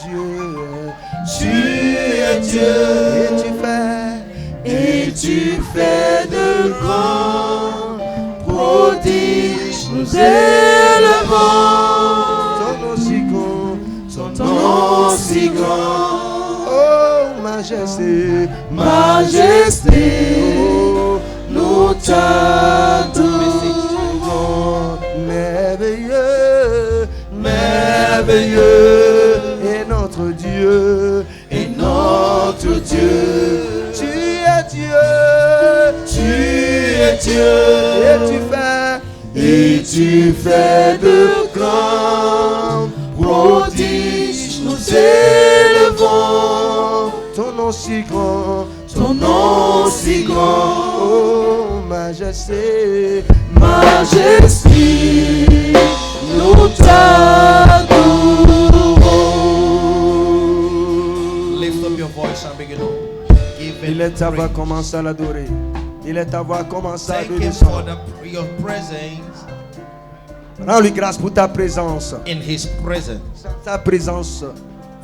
Dieu, et tu fais de grands prodiges, nous élevons ton nom si grand, Oh, majesté, majesté, nous t'adorons, merveilleux, merveilleux, et notre Dieu, et notre Dieu, tu es Dieu, et tu fais de grands prodiges, nous élevons ton nom si grand, ton nom si grand, oh, majesté, majesté, nous t'adorons. Lift up your voice and begin to give il est him ta voix, praise. commence à l'adorer. Il est ta voix, commence à Thank adorer him son for nom. your presence. Rends-lui grâce pour ta présence. In his presence. Ta présence.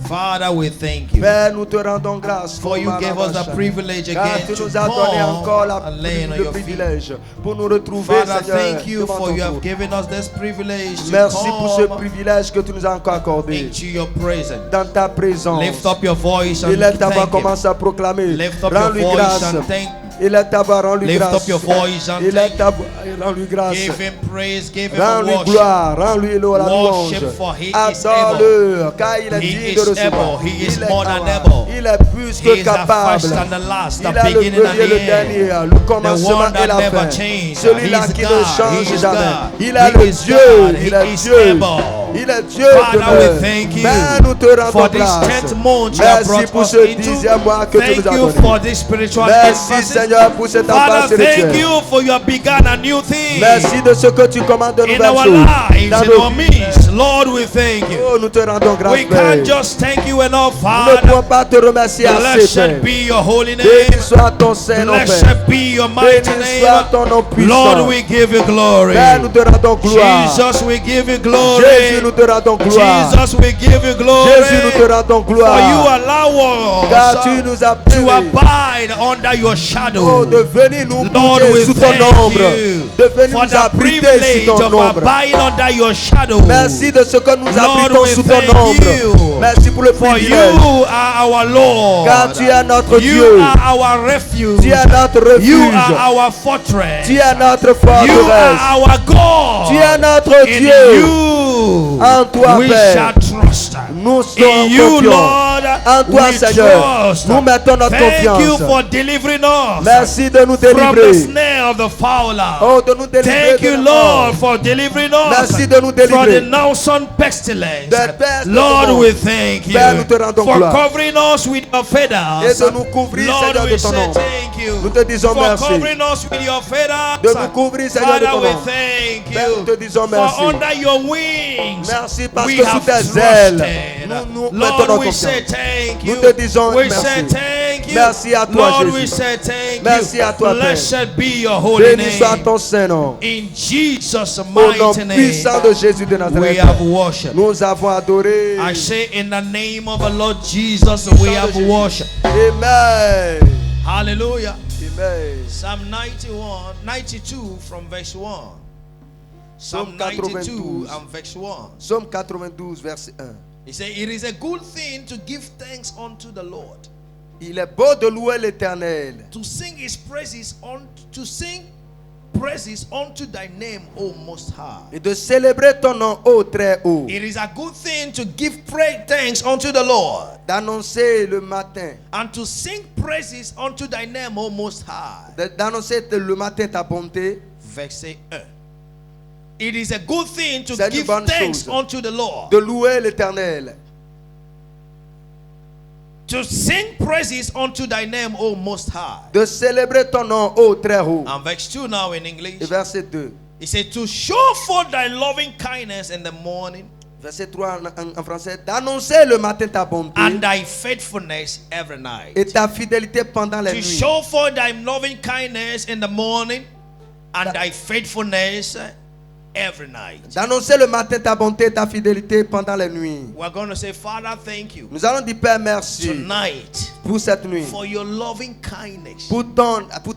Father, we thank you. Père, nous te rendons grâce. For you gave us the privilege Car again tu to nous as donné encore come and lay on le your feet. privilège pour nous retrouver, Father, Seigneur, thank you devant for ton you have trône. given us this privilege to Merci pour ce come privilège que tu nous as encore accordé. into your presence. Dans ta présence. Lift up your voice and Il est ta voix, thank him. commence à proclamer. Lift up your Rends-lui voice grâce. and thank. Il est ta voix, rends-lui Lift grâce. up your voice and Il est thank. ta voix, rends-lui grâce. Give him praise, give him Rends-lui worship. gloire, rends-lui la louange. Worship, for he is Adore-le, car il est He digne is de recevoir. able, he is Il est more than capable. able. Il est plus He que is the capable. first and the last, Il the a le beginning and premier, le the end. dernier, le The commencement one et that la never fin. changes. Celui-là He is qui ne God. change He is jamais. God. Il est He le is Dieu. God. Il He est is Dieu. able. Il est Dieu. Father, demeure. we thank you Mais nous te rendons for this grâce. 10th month you have Merci brought pour us ce into. 10e mois que tu Thank nous as you donné. for this spiritual Merci emphasis. Seigneur pour cette emphase Father, thank spirituelle. you for you have begun a new thing Merci de ce que tu commandes de in nouvelles our choses. lives, Dans in nos our vies. midst. Lord, we thank you. Oh, nous te rendons grâce, We Père. can't just thank you enough, Nous ne Father. pouvons pas te remercier assez, Père. Blessed be your holy name. Béni soit ton Saint-Nom, Père. Blessed be your mighty Béni soit ton nom name. puissant. Lord, we give you glory. Père, nous te rendons gloire. Jesus, we give you Jésus, glory. nous te rendons gloire. Jesus, we give you glory. Jésus, nous te rendons For you gloire. allow Car tu us nous as to permis, abide under your oh, shadow. de venir nous Lord, porter we sous ton thank ombre. you De venir for nous the abriter privilege sous ton of ombre. abiding under your shadow. Merci de ce que nous Lord, abritons we sous ton thank ombre. you. Merci pour le For you privilège. are our Lord. Car tu es notre You Dieu. are our refuge. Tu es notre You refuge. are our fortress. Tu es notre You forteresse. are our God. Tu es notre In Dieu. you En toi, we Père, shall trust. nous In sommes you, confiants. Lord, En toi, we Seigneur, trust. nous mettons notre Thank you confiance. for delivering us Merci de nous from the délivrer. snare of the fowler. Oh, de nous délivrer. Thank you, de la Lord, mort. for delivering us Merci de nous from the délivrer. noisome pestilence. Des pestes de Lord, monde. we thank you Père, nous te rendons for gloire. covering us with your Et feathers. de nous couvrir, Lord, Seigneur, we de ton say nom. thank you Nous te disons for merci. covering us with your feathers. De nous couvrir, Seigneur, de Father, ton we nom. thank Père, nous te you disons for merci. under your wings. Merci parce we que sous have tes ailes, trusted. nous mettons Lord, notre we say confiance. thank Nous you. te disons We merci. say thank you. Merci à toi, Lord, Jésus. we say thank Merci you. à toi, Père. Blessed be your holy Béni soit name. ton Saint-Nom. In Jesus' Au nom mighty name, puissant de Jésus de we Nazareth, have worshipped. nous avons adoré. I say in the name of the Lord Jesus, we have worshipped. Amen. Hallelujah. Amen. Psalm 91, 92 from verse 1. Psalm Psalm 92 92. and verse 1. Psaume 92, verset 1. He said, it is a good thing to give thanks unto the Lord, Il est beau de louer l'Éternel, to sing his praises to sing praises unto thy name, O Most High. et de célébrer ton nom ô très haut, It is a good thing to give thanks unto the Lord, d'annoncer le matin, and to sing praises unto thy name, O Most High. d'annoncer le matin ta bonté. Verset 1. It is a good thing to C'est une give bonne thanks chose. unto the Lord, De louer l'Éternel, to sing praises unto thy name, O Most High. de célébrer ton nom ô très haut. And verse 2 now in English. Et verset 2. He said, to show forth thy loving kindness in the morning, Verset 3 en français, d'annoncer le matin ta bonté and thy faithfulness every night. et ta fidélité pendant la To nuit. show forth thy loving kindness in the morning, and thy faithfulness every night. D'annoncer le matin ta bonté, ta fidélité pendant les nuits. We're going to say, Father, thank you Nous allons dire Père merci tonight pour cette nuit, for your loving kindness, pour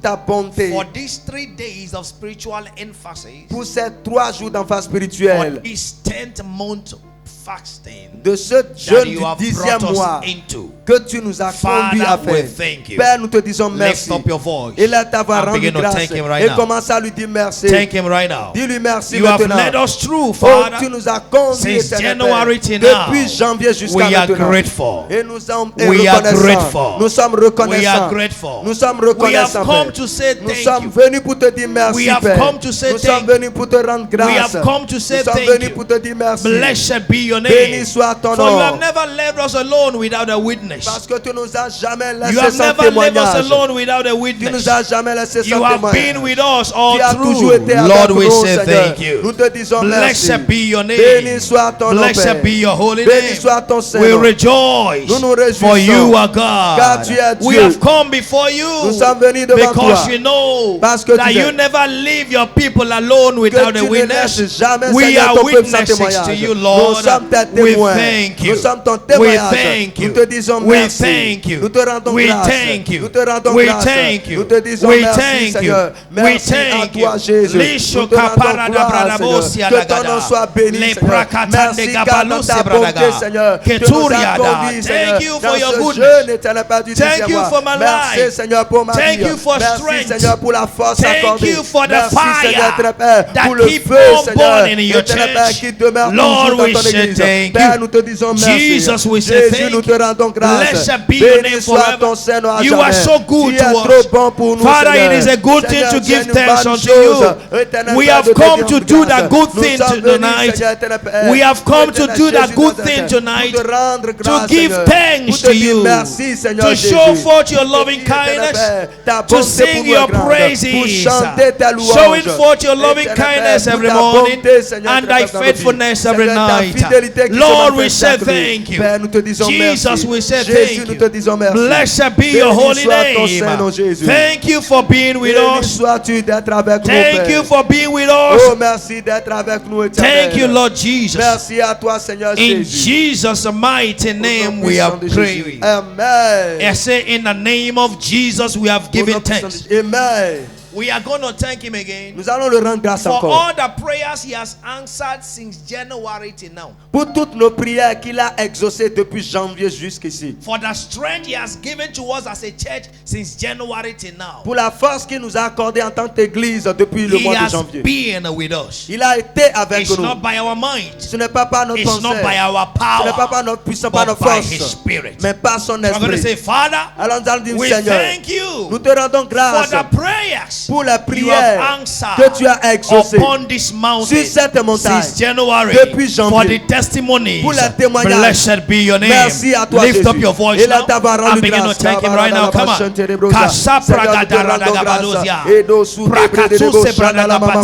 ta bonté, for these 3 days of spiritual emphasis, pour ces 3 jours d'enfance for spirituelle, this 10th month fasting de ce that jeûne du you have 10e brought mois us into. que tu nous as conduit à Father, we faire. thank you. Père, nous te disons Lift merci. up your voice Et là, ta voix and rendu begin to grâce. thank him right Et now. commence à lui dire merci. Thank him right now. Dis-lui merci You have maintenant. led us through, Oh, Father. tu nous as conduits, Since Éternel January Père, till now, depuis janvier jusqu'à we are maintenant. grateful. Et nous sommes We are reconnaissants. grateful. Nous sommes We reconnaissants. are grateful. Nous sommes We have reconnaissants. come Père. to say Nous thank sommes you. venus pour te dire merci, We have Père. come to say Nous thank sommes venus pour te rendre grâce. We have come to say Nous sommes thank venus you. pour te dire merci. Blessed be your Béni name. soit ton For you nom. have never left us alone without a witness. Parce que tu nous as jamais You laissé have sans never left us témoignage. alone without a Tu witness. nous as jamais laissé You sans have témoignage. been with us all Tu as toujours through. été avec Lord, we nous, say Seigneur. thank you. Nous te disons merci. Blessed be your name. Béni soit ton nom, Blessed Père. be your holy Béni name. soit ton Saint We nom. rejoice, Nous nous réjouissons. for you are Car God. tu es We Dieu. have come before you Nous sommes venus devant because toi. you know Parce que that tu you sais never leave your people alone que without tu a ne witness. laisses jamais, We Seigneur, are ton peuple sans witnesses témoignage. to you, Nous Lord. sommes tes We témoins. thank you. Nous sommes ton We témoignage. thank you. Nous te disons We merci. thank you. Nous te rendons We grâce. thank you. Nous te rendons We grâce. thank you. Nous te disons We merci, thank you. Seigneur. We Merci à thank toi, you. Jésus. Lisho Nous te rendons kapara da gloire, bradabosia Seigneur. Que ton dagada. nom soit béni, Le Seigneur. prakata de Merci car dans gabalose ta bonté, bradaga. Seigneur, tu nous Keturia as da. conduits, Seigneur, Thank you for dans your ce goodness. jeûne éternel, Père du Thank 10e you mois. for my Merci, life. Seigneur, pour ma Thank vie. you for Merci, strength. Seigneur, pour la force Thank accordée. you for the Merci, Seigneur, fire éternel Père, that pour le keep feu, on Seigneur, burning in your éternel Père, church. qui demeure Lord, toujours we dans ton say église. thank Père, you. nous te disons merci. Jesus, we say Jésus, thank nous te you. rendons grâce. Blessed be your Béni name soit forever. ton Saint nom à You jamais. are so good Tu to es us. trop bon pour nous, Father, Seigneur. it is a good thing Seigneur, to tu give es une thanks bonne unto chose. you. Éternel We Père, have de te come dire to do grâce. that good Nous thing sommes venus, tonight. Seigneur, éternel Père, We have come to éternel do that Jésus good Nazareth, thing tonight. pour te rendre grâce, To give Seigneur. thanks Pour te to dire you. merci, Seigneur To Jésus. show forth your Pour te loving dire, éternel kindness. Père, ta To bonté sing pour your nous grande, praises. pour chanter ta louange. Showing forth your loving Éternel Père, kindness pour every ta morning bonté, Seigneur, and éternel thy Père, dans nos vies. faithfulness every Seigneur, ta night. fidélité qui se Lord, we manifeste say chaque nuit. thank you. Père, nous te disons Jesus, merci. we say Jésus, thank nous you. te disons merci. Blessed be your Béni holy soit ton Saint nom, name. Jésus. Thank you for being with Béni us. sois-tu d'être avec nous, Thank Père. you for being with Oh, us. merci d'être avec nous, éternel. Thank you, Lord Jesus. Merci à toi, Seigneur In Jésus. Jesus' mighty Au nom name we puissant have de Jésus. prayed. Amen. I say, in the name of Jesus, we have Au given nom puissant de thanks. Jésus. Amen. We are going to thank Him again Nous allons le rendre grâce for encore. all the prayers He has answered since January till now. Pour toutes nos prières qu'il a exaucées depuis janvier jusqu'ici. For the strength He has given to us as a church since January till now. Pour la force qu'il nous a accordée en tant qu'Église depuis le He mois de has janvier. been with us. Il a été avec It's nous. not by our mind. Ce n'est pas par notre It's not pensée. by our Ce n'est pas par power. notre puissance, par But notre by His force. Spirit. Mais par son I'm going to say, esprit. Father, Alors nous allons dire, we Seigneur, thank nous you te rendons for grâce the prayers pour la you prière have answered que tu as exaucée upon this mountain sur cette montagne since January depuis janvier. for the testimonies. Pour le témoignage. Blessed be your name. Merci à toi, Lift Jésus. up your voice Et là, now t'as rendu and begin to grâce. thank Him right now. Come on. Seigneur, nous te rendons grâce. Et nous sous tes prêts de beaux chants dans la maman.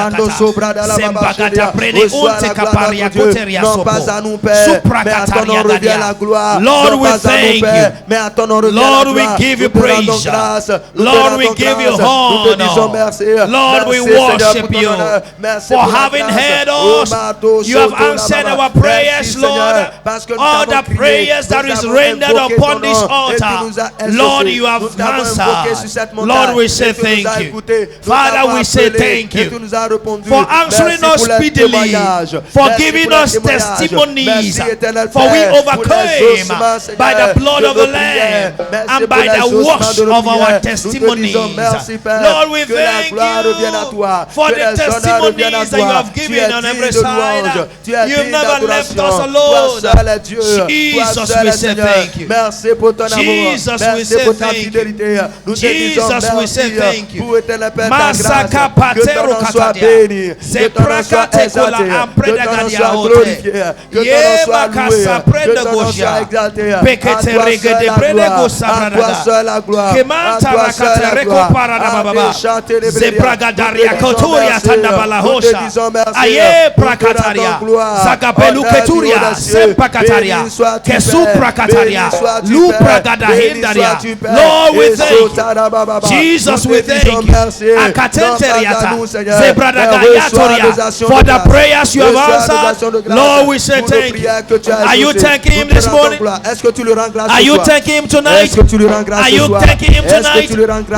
Ando sobra dans la maman. Reçois la gloire de Dieu. Non pas à nous, Père, mais à ton nom revient la gloire. Lord, Non we pas à thank nous, Père, you. mais à ton nom revient la Lord, we gloire. give you Nous te rendons praise. grâce. Nous te Lord, we rendons give you grâce. Nous te disons honor. merci. Lord, we Merci, Seigneur, worship pour ton you honneur. Merci for pour la having grâce. heard Oh, us. Mato, You have Soto, la answered Baba. our prayers, Merci, Lord. Seigneur, parce que nous All t'avons the crié. prayers that Nous is avons rendered invoqué upon ton this nom, et tu altar. nous as exaucés. Lord, you have Nous t'avons invoqué sur cette answered. montagne, Lord, we et say tu nous as thank you. écoutés. Nous Father, t'avons we say appelé, thank et you tu nous as répondu. for answering Merci us pour les speedily, témoignages. for Merci giving pour les us témoignages. testimonies, Merci, Éternel for we Père, pour overcame l'exaucement, Seigneur, by the blood de of nos the prières. Lamb Merci and pour by the l'exaucement works de nos of our prières. Nous te testimonies. disons merci, Père. Lord, we Que la thank gloire revienne à toi. you for Que the les honneurs reviennent à testimonies that you toi. have Tu es given on every digne de louange. side. Tu es You've digne never left us d'adoration. alone. Toi seul est Dieu. Toi Jesus, seul we est say Seigneur. thank you. Merci pour ton amour. Jesus, we Merci say pour ta thank you. fidélité. Nous te disons Jesus, we say merci thank you. pour Éternel Père ta Masaka grâce. Que ton patero nom soit katadia. béni. Se Que ton nom soit prakate kola exalté. ampreda Que ton nom gadia soit hote. glorifié. Que ton Ye nom soit makasa loué. prenda Que ton nom goja. soit exalté. À Pekete toi regede seul la brede gloire. gosa À toi bradaga. seul la gloire. À Kemanta toi rakate seul la reko gloire. parada bababa. Prakotoria. Zebragadaria Kotoria Tandabalahosha. Aye Prakataria. Zagabelu Keturia. Sempakataria. Kesu Prakataria. Lu Pragada Hindaria. Lord, we thank you. Jesus, we thank you. Akatenteriata. Zebradagayatoria. For the prayers you have answered, Lord, we say thank you. Are you thanking him this morning? Are you thanking him tonight? Are you thanking him tonight?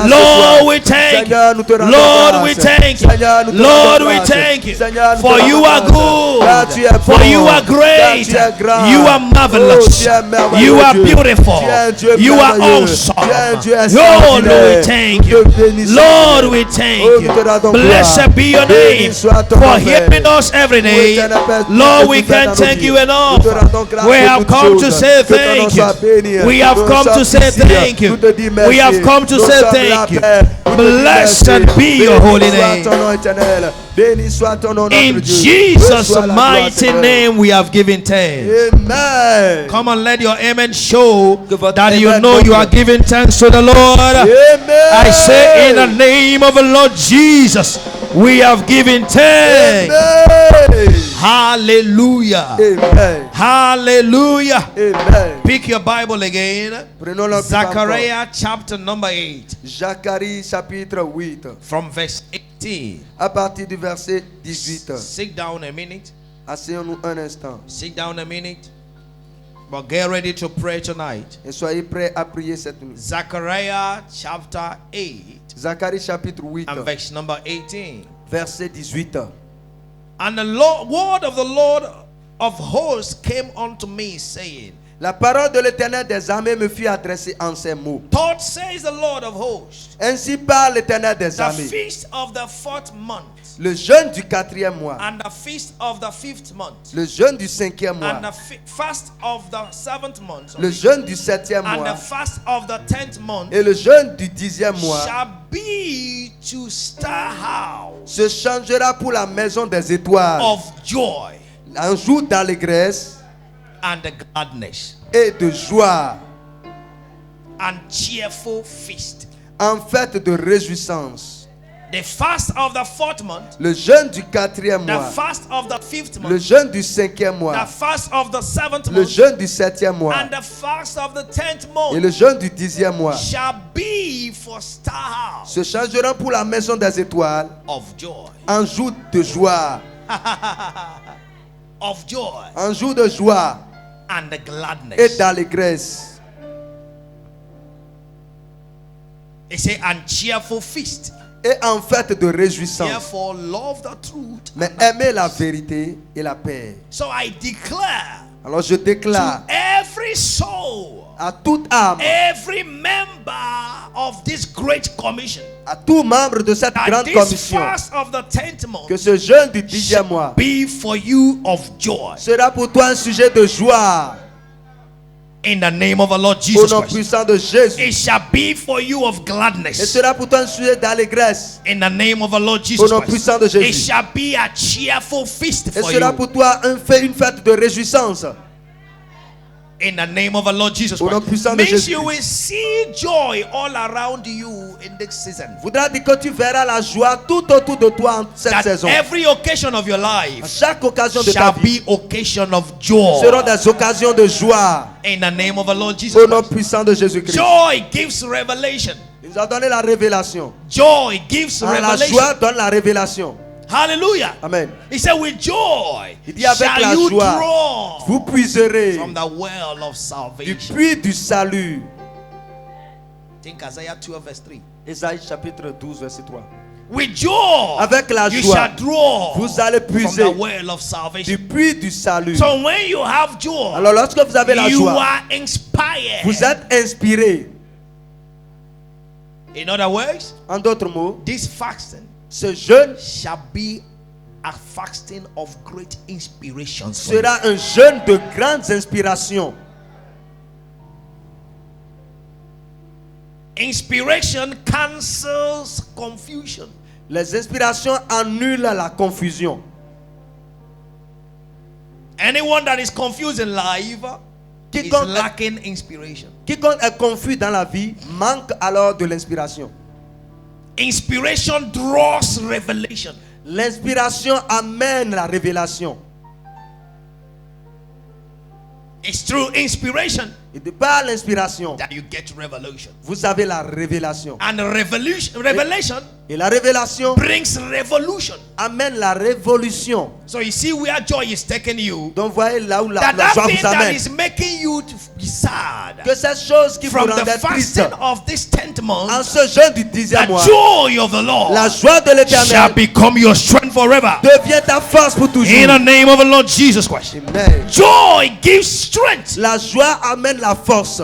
Lord, we thank you. Lord, we thank you. Lord, we thank you. For you are good. For you are great. You are marvelous. You are beautiful. You are awesome. Lord, we thank you. Lord, we thank you. Blessed be your name for helping us every day. Lord, we can't thank you enough. We have come to say thank you. We have come to say thank you. We have come to say thank you. Blessed be your holy name. In Jesus' mighty name we have given thanks. Amen. Come on, let your amen show that you know you are giving thanks to the Lord. Amen. I say in the name of the Lord Jesus, we have given thanks. Amen. Hallelujah. Amen. Hallelujah. Amen. Pick your Bible again. Zechariah chapter number 8. Zacharie chapitre 8. From verse 18. À partir du verset 18. Sit down a minute. Asseyons-nous un instant. Sit down a minute. But get ready to pray tonight. Et soyez prêts à prier cette nuit. Zechariah chapter 8. Zacharie chapitre 8. And verse number 18. Verset 18. And the word of the Lord of hosts came unto me, saying, La parole de l'Éternel des armées me fut adressée en ces mots. Thus says the Lord of hosts, Ainsi parle l'Éternel des the armées. feast of the 4th month, Le jeûne du 4e mois, and the feast of the 5th month, le jeûne du 5e and mois, the fast of the 7th month, le jeûne du 7e and the mois fast of the 10th month, et le jeûne du 10e mois shall be to stir house se changera pour la maison des étoiles of joy un jour d'allégresse and gladness, et de joie, and cheerful feast. en fête de réjouissance. The fast of the 4th month, Le jeûne du 4e the mois, fast of the 5th le month, jeûne du 5e the mois, fast of the 7th le month, jeûne du 7e mois and the fast of the 10th et month le jeûne du 10e mois shall be for star house se changeront pour la maison des étoiles of joy. en jour de joie, Of joy en jour de joie and et gladness. d'allégresse. It say, and cheerful feast. Et en fête de réjouissance. Therefore, love the truth. Mais aimez la vérité et la paix. So I declare Alors je déclare to every soul, à toute âme, every member of this great commission, à tout membre de cette that grande this commission, fast of the 10th month que ce jeûne du 10e mois be for you of joy. sera pour toi un sujet de joie. In the name of the Lord Au Jesus nom Christ. puissant de Jésus. It shall be for you of Et gladness. sera pour toi un sujet d'allégresse. In the name of the Lord Au Jesus nom Christ. puissant de It Jésus. shall be a cheerful feast Et for sera you. pour toi une fête de réjouissance. In the name of the Lord Jesus Au nom Christ. puissant de Means Jésus. you will see joy all around you in this season. Voudra dire que tu verras la joie tout autour de toi en cette That saison. every occasion of your À life chaque occasion de ta shall vie be occasion of joy. seront des occasions de joie. In the name of the Lord Jesus Au nom Christ. puissant de Jésus-Christ. Joy gives revelation. Il nous a donné la révélation. Joy gives La revelation. joie donne la révélation. Hallelujah. Amen. He said, with joy Il dit avec shall la you joie, draw vous puiserez from the well of du salvation. puits du salut. Think Isaiah 12 verse 3. Ésaïe chapitre 12 verset 3. With joy Avec la you joie, shall draw vous allez from puiser the well of du salvation. puits du salut. So when you have joy, Alors lorsque vous avez la you joie, are inspired. vous êtes inspiré. In other words, En d'autres mots, this fasting ce jeûne shall be a fasting of great inspiration. For you. sera un jeûne de grandes inspirations. Inspiration cancels confusion. Les inspirations annulent la confusion. Anyone that is confused in life is Quiconque lacking inspiration. est confus dans la vie manque alors de l'inspiration. Inspiration draws revelation. L'inspiration amène la révélation. It's through inspiration Et de par l'inspiration, that you get revelation. vous avez la révélation. And revelation Et la révélation brings revolution. amène la révolution. So you see where joy is taking you. Donc voyez là où la That joie thing vous that amène. is making you to be sad. Que cette chose qui vous From the rendait triste fasting of this 10th en month, ce jeûne du 10e the mois, joy of the Lord la joie de shall l'Éternel become your strength forever. devient ta force pour In toujours. the name of the Lord Jesus Christ. Amen. Joy gives strength. La joie amène la force.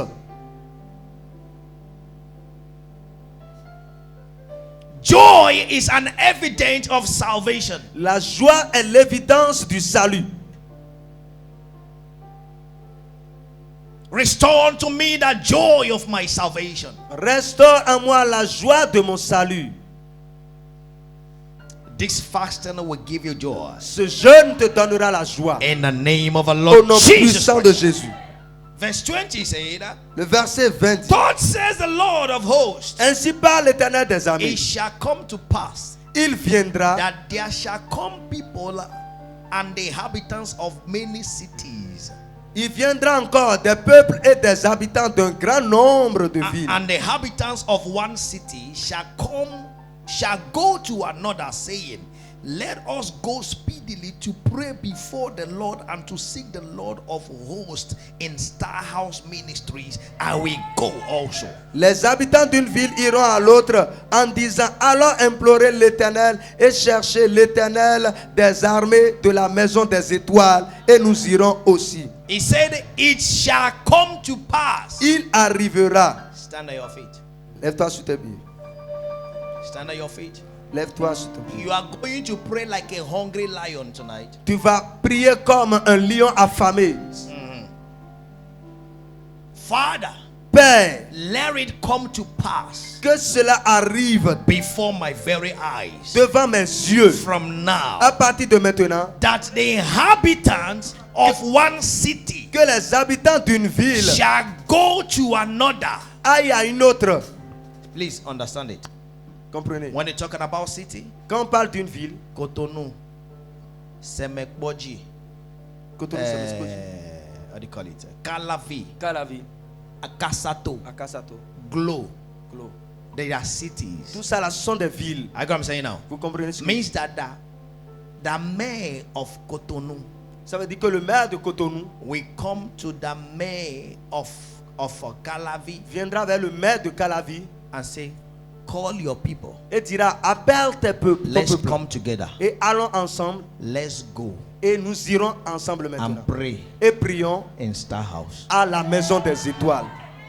Joy is an evidence of salvation. La joie est l'évidence du salut. Restore unto me the joy of my salvation. Restaure en moi la joie de mon salut. This fasting will give you joy. Ce jeûne te donnera la joie. In the name of the Au Lord nom Jesus puissant de Christ. Jésus. Verse 20 said, Le verset 20. God says the Lord of hosts, Ainsi parle l'Éternel des it armées. shall come to pass Il viendra that there shall come people and the inhabitants of many cities Il viendra encore des peuples et des habitants d'un grand nombre de villes. and the inhabitants of one city shall go to another, saying, let us go speedily to pray before the Lord and to seek the Lord of hosts in Storehouse Ministries. I will go also. Les habitants d'une ville iront à l'autre en disant, allons implorer l'Éternel et chercher l'Éternel des armées de la maison des étoiles, et nous irons aussi. He said, it shall come to pass. Il arrivera. Stand on your feet. Lève-toi sur tes pieds. Stand on your feet. Lève-toi sur tes pieds. You are going to pray like a hungry lion tonight. Tu vas prier comme un lion affamé. Father, Père, let it come to pass que cela arrive before my very eyes devant mes yeux. from now, À partir de maintenant, that the inhabitants of one city que les habitants d'une ville shall go to another. aillent à une autre. Please understand it. Comprenez? When you're talking about city, Quand on parle d'une ville, Cotonou, Semekboji, Cotonou, c'est Mescoji. what do you call it? Calavi, Calavi, Akasato, Akasato, Glo. Glo. They are cities. Tout ça là ce sont des villes. I got what I'm saying now. Vous comprenez ce que Means that the mayor of Cotonou ça veut dire que le maire de Cotonou will come to the mayor of Calavi viendra vers le maire de Calavi and say, call your people. et dira, appelle tes peuples, ton Let's peuple, come together. et allons ensemble, Let's go et nous irons ensemble maintenant. and pray Et prions in Storehouse. à la maison des étoiles.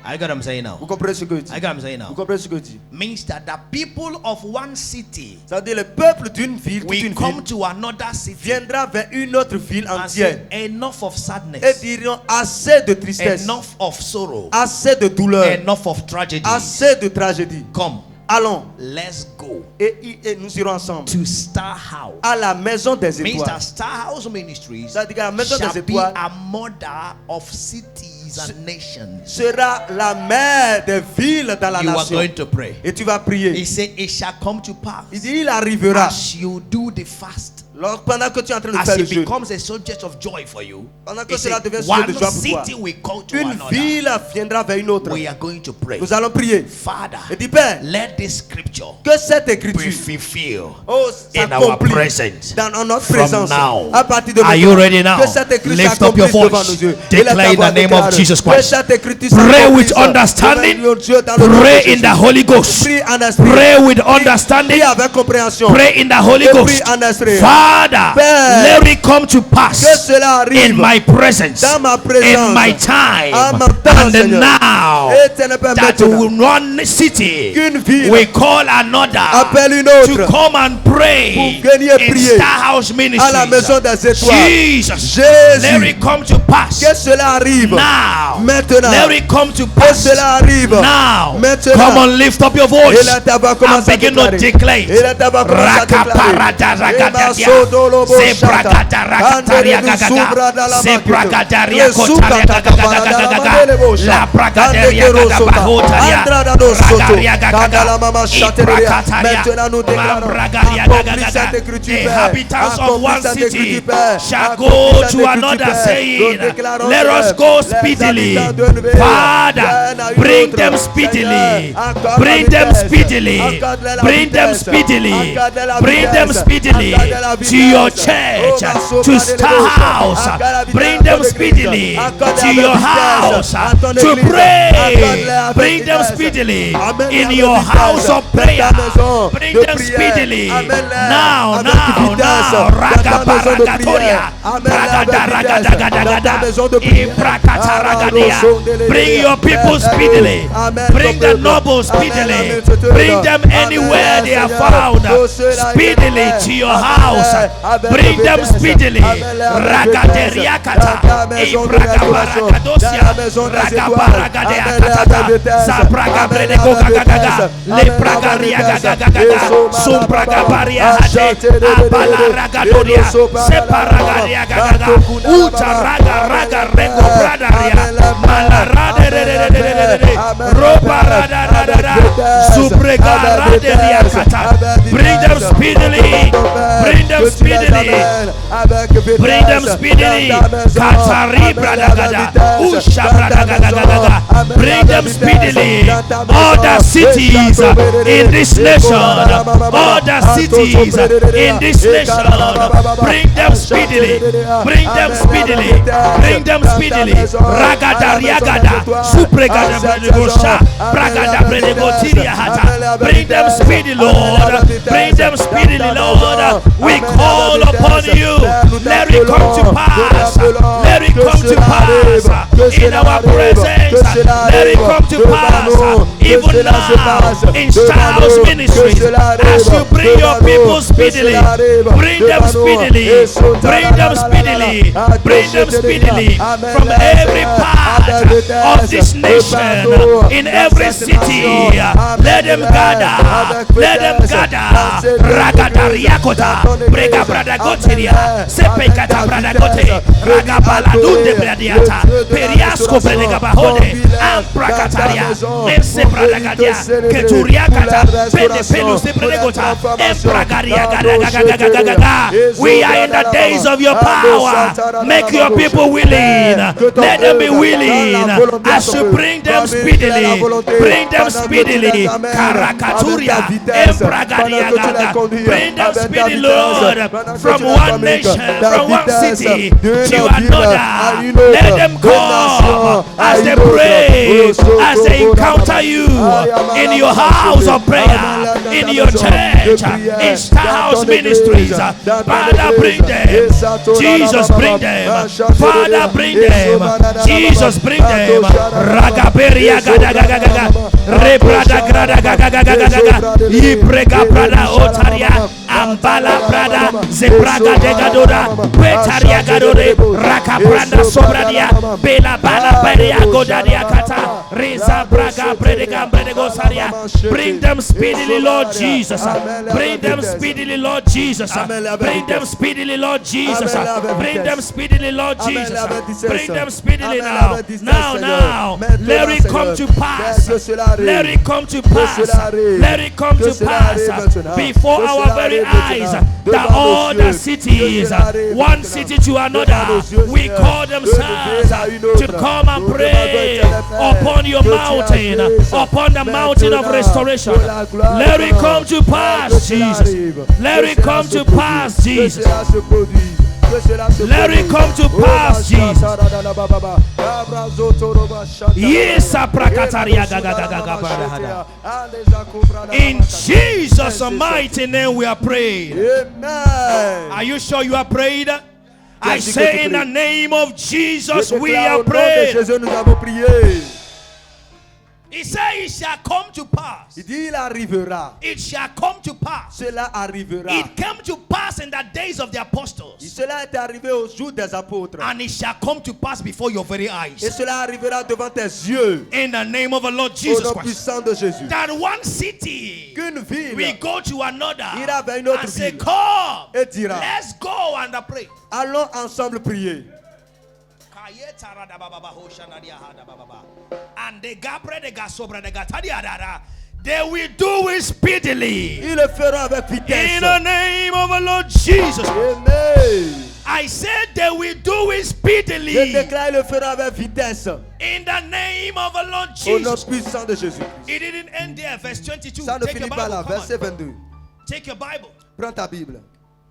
I got what I'm saying now. Vous comprenez ce que je dis? I got what I'm saying Vous now. comprenez ce que je dis? Means that the people of one city Ça veut dire le peuple d'une ville, toute will une come ville, to another city viendra vers une autre ville and say, entière enough of et sadness, diront assez de tristesse, enough of sorrow, assez de douleur, enough of tragedy. assez de tragédie. Come, Allons let's go et nous irons ensemble to Storehouse. à la maison des Means étoiles. that Storehouse Ministries Ça veut dire que la maison shall des be étoiles a mother of cities and nations. sera la mère des villes dans la You are nation. going to pray. Et tu vas prier. He said, it shall come to pass Il dit, il arrivera. as you do the fast, Pendant que tu es en train de as faire le it jeûne, becomes a subject of joy for you. pendant que He cela said, devient sujet one de joie pour toi, city will go to une another. ville viendra vers une autre. We are going to pray. Nous allons prier. Father, Et dis, Père, let this scripture que cette be écriture fulfilled oh, in our s'accomplisse presence. dans notre From présence. now. À partir de Are you maintenant, ready now? que cette écriture Lift up your s'accomplisse devant voice. nos yeux. Declare Et in the name of Jesus Christ. Que cette écriture Pray s'accomplisse with understanding. devant nos yeux dans le nom de Pray in Jésus. the Holy Ghost. Prie en esprit. Pray with Prie understanding. avec compréhension. Pray in the Holy Et Ghost. prie en esprit. Father, Père, let it come to que pass cela arrive in my presence, dans ma in présence, my time, en même temps, and Seigneur. now Et ce n'est pas that maintenant one city qu'une ville we call another appelle une to autre come and pray pour venir in prier Storehouse à la maison Ministries. des étoiles. Jesus, Jésus, let it come to pass que cela arrive now. maintenant. Let it come to Que pass cela arrive now. maintenant. Come on, lift up your Et voice là, tu vas and commencer à begin to déclarer. declare. Et là, tu vas commencer à déclarer. Zebragadarakataria gagaga. Zebragadaria kotaria gagaga. La bragaderia gagabahotaria. Ragaria gagaga. Ibrakataria. Mambragaria gagaga. The inhabitants of one city shall go to another, saying, let us go speedily. Father, bring them speedily. Bring them speedily. Bring them speedily. Bring them speedily to your church, to Star House. Bring them speedily to your house to pray. Bring them speedily in your house of prayer. Bring them speedily now. Ragabaragatoria. Bring your people speedily. Bring the nobles speedily. Bring them anywhere they are found speedily to your house. Bring them speedily. Ragaderiakata. Ibragabaragadosia. Ragabaragadeakata. Zabragabredegogagaga. Lebragariagagaga. Sumbragabariahate. Abalaragadoria. Separagariagagaga. Utaraga rego bradaria. Malarade robarada. Subregaraderiakata. Bring them speedily. Bring them speedily. Bring them speedily. Katari bradagada. Usha bradagada. Bring them speedily. All the cities in this nation. All the cities in this nation. Bring them speedily. Bring them speedily. Bring them speedily. Ragada riagada. Supregada bredegosha. Bragada bredegotiria hata. Bring them speedily, Lord. Bring them speedily, Lord. We call upon you. Let it come to pass. Let it come to pass in our presence. Let it come to pass even now in Star House Ministries. As you bring your people speedily, bring them speedily, bring them speedily, bring them speedily from every part of this nation, in every city. Let them gather. Let them gather. Ragadariakota, Brega Bradagoteria, Sepekata Bradagote, Ragabala Dunde Bradiata, Periasco Bredegabahode, Amprakataria, Mense Bradagadia, Keturiakata, Penepelus de Bredegota, Empragaria Gagaga. We are in the days of your power. Make your people willing. Let them be willing. As you bring them speedily, bring them speedily. Karakaturia, Empragaria Gaga. Bring them speedily, Lord, from one nation, from one city to another. Let them come as they pray, as they encounter you in your house of prayer, in your church, in Star House Ministries. Father, bring them. Jesus, bring them. Father, bring them. Jesus, bring them. Ragaberia Gadaga, Rebrada Grada Gagaga, Ibrega Brada Otaria, Ambala Brada, Zebraga Degadoda, Petaria Gadore, Rakabranda Sobradia, Bela Bala Beria Godaria Kata, Reza Braga Predegam Predegosaria. Bring them speedily, Lord Jesus. Bring them speedily, Lord Jesus. Bring them speedily, Lord Jesus. Bring them speedily, Lord Jesus. Bring them speedily now. Now. Let it come to pass. Let it come to pass. Let it come to pass before our very eyes. That all the cities, one city to another, we call themselves to come and pray upon your mountain, upon the mountain of restoration. Let it come to pass, Jesus. Let it come to pass, Jesus. Let it come to pass, Jesus. Yes, in Jesus' mighty name we are praying. Amen. Are you sure you are prayed? I say in the name of Jesus we are praying. He said it shall come to pass. Il dit il arrivera. It shall come to pass. Cela arrivera. It came to pass in the days of the apostles. Cela est arrivé au jour des apôtres. And it shall come to pass before your very Et eyes. cela arrivera devant tes yeux. In the name of the Lord Au Jesus nom Christ. puissant de Jésus. That one city, Qu'une ville we go to another ira vers une autre and say, ville come, et dira, let's go and pray. allons ensemble prier. And they will do it speedily. Ils le feront avec In vitesse. the name of the Lord Jesus. Amen. I said they will do it Je speedily. déclare, ils le feront avec vitesse. In the name of the Lord Au nom Jesus. puissant de Jésus. It didn't end there. Verse 22. Ça ne Take your finit pas là. Bible. Come Verset on. 22. Take your Bible. Prends ta Bible.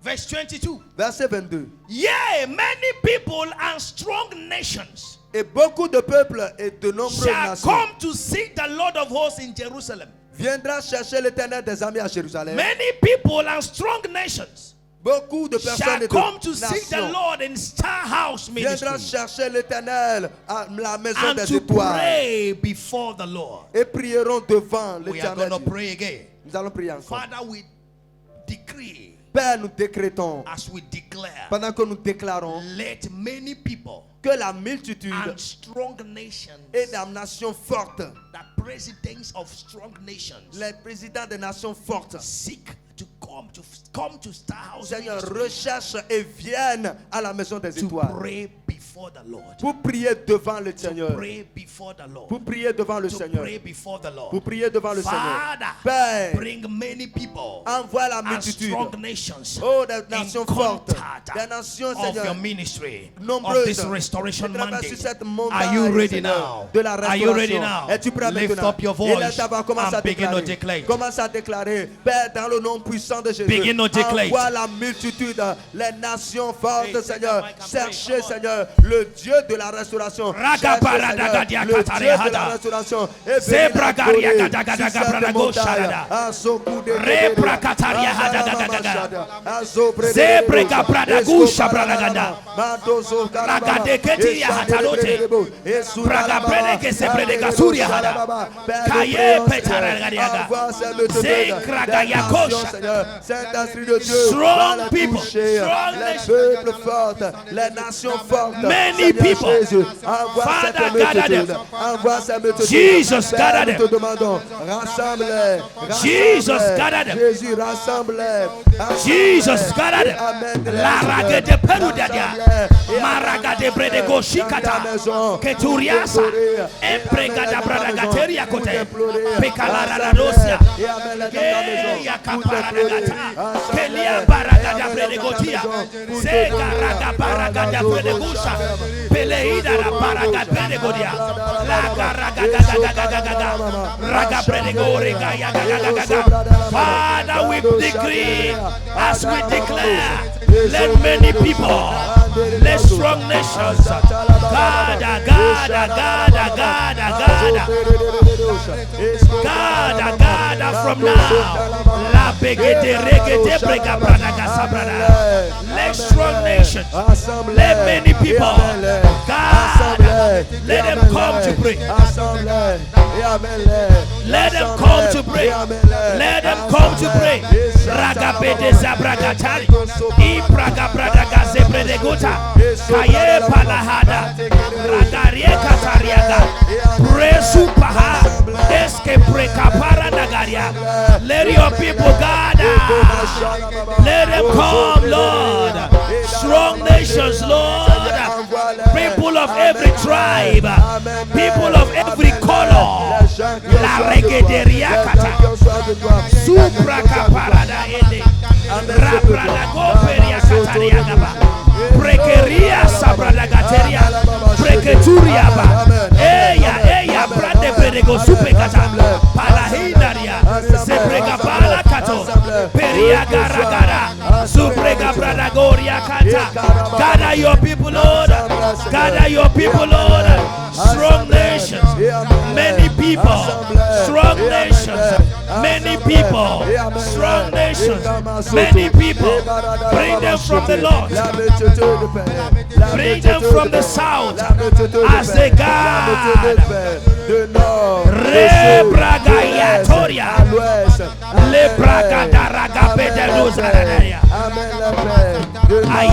Verse 22. Verset 22. Yea, many people and strong nations Et beaucoup de peuples et de nombreuses shall nations come to seek the Lord of hosts in Jerusalem. viendront chercher l'Éternel des armées à Jérusalem. Many people and strong nations Beaucoup de personnes shall et come de to seek the nations Lord in Star House viendront ministry chercher l'Éternel à la maison and des to étoiles pray before the Lord. et prieront devant We are l'Éternel. going to pray again. Nous allons prier encore. Father, we decree Père, nous décrétons, as we declare, pendant que nous déclarons let many people que la multitude and strong nations, et des nations fortes, the presidents of strong nations, les présidents des nations fortes, seek to come to Star House Seigneur, ministry recherchent et viennent à la maison des to étoiles pray before the Lord. pour prier devant le To Seigneur. pray before the Lord. Pour prier devant le To Seigneur. pray before the Lord. Pour prier devant le Seigneur. Father, Père, bring many people envoie la and multitude. strong nations Oh, des in nations fortes. contact Des nations, of your Seigneur, ministry, of nombreuses. this restoration Qui traversent mandate. cette Are montagne, you ready Seigneur, now? de la Are you ready restauration. now? Es-tu prêt Lift maintenant? up your Et là, voice ça va commencer à and begin to déclarer. declare. Commence à déclarer. Père, dans le nom puissant de Jésus, Begin to declare. envoie la multitude, les nations fortes, Hey, take Seigneur. the mic and Cherchez, pray. Come on. Seigneur, le Dieu de la restauration. Raga Cherchez, paradagadia Seigneur, le Dieu de katarehada. la restauration. Et Zebragaria bénis la gadagadaga sur cette bradago montagne. sharada. À Sokou de Repra kataria Rebera, hadagadaga. à Zobré de Zebrega Rebera, bradagu Esco shabradagada. Mandozo Karababa, Ragadeketia Esco hatalote. Rebebo, Esco Braga Karababa, brede que se brede Rebebo gasuria hada. Sharababa. Père, nous Kaye prions, petaragadiaga. Seigneur, envoie cette multitude Zekraga des yakosha. nations, Seigneur. Saint-Esprit de Dieu, Strong va les people, toucher. strong Les nations. peuples forts, les nations fortes. Many Seigneur people. Jésus, envoie Father, cette gather multitude. them. Envoie cette multitude. Jesus, Père, gather nous them. te demandons, rassemble-les. Jesus, Rassemble-les. gather them. Jésus, rassemble-les. Jesus, gather them. Amène-les, La Seigneur. rague de perudadia. Rassemble-les. Maraga de brede go shikata. Keturiasa. Emprega da bradagateria kote. Pekalara la dosia. Keya kaparadagata. Kelia baraga da brede gotia. Sega raga baraga da brede gusha. Peleida la baraga brede godia. La garaga gaga raga brede go rega ya gaga. Father, we decree as we declare, let many people, let strong nations, Gada, Gada, Gada, Gada, Gada, Gada, Gada from now. La begete regete brega bradaga sabrada. Let strong nations, let many people, God, let them come to pray. Let them come to pray. Let them come to pray. Ragabede zabragatari. Ipraga bradaga zebredegota. Kaye palahada. Ragarie katariaga. Presu paha. Eske preka paranagaria. Let your people gather. Let them come, Lord. Strong nations, Lord. People of every tribe. People of every color. La regederia kata. Supra caparada ende. Rabrada goperia kataria gaba. Prekeria sabrada gateria. Preketuria ba. Eya brade predego supe kata. Palahindaria. Sebrega pala kato. Peria gara. Suprega brada goria kata. Gather your people, Lord. Gather your people, Lord. Strong nations. Many people. Strong nations. Many people. Strong nations. Many people. Bring them from the north. Bring them from the south. As they guard. Le bragayatoria. à l'ouest. Le bragadaraga. Amen, le Père. De nord au Aïe,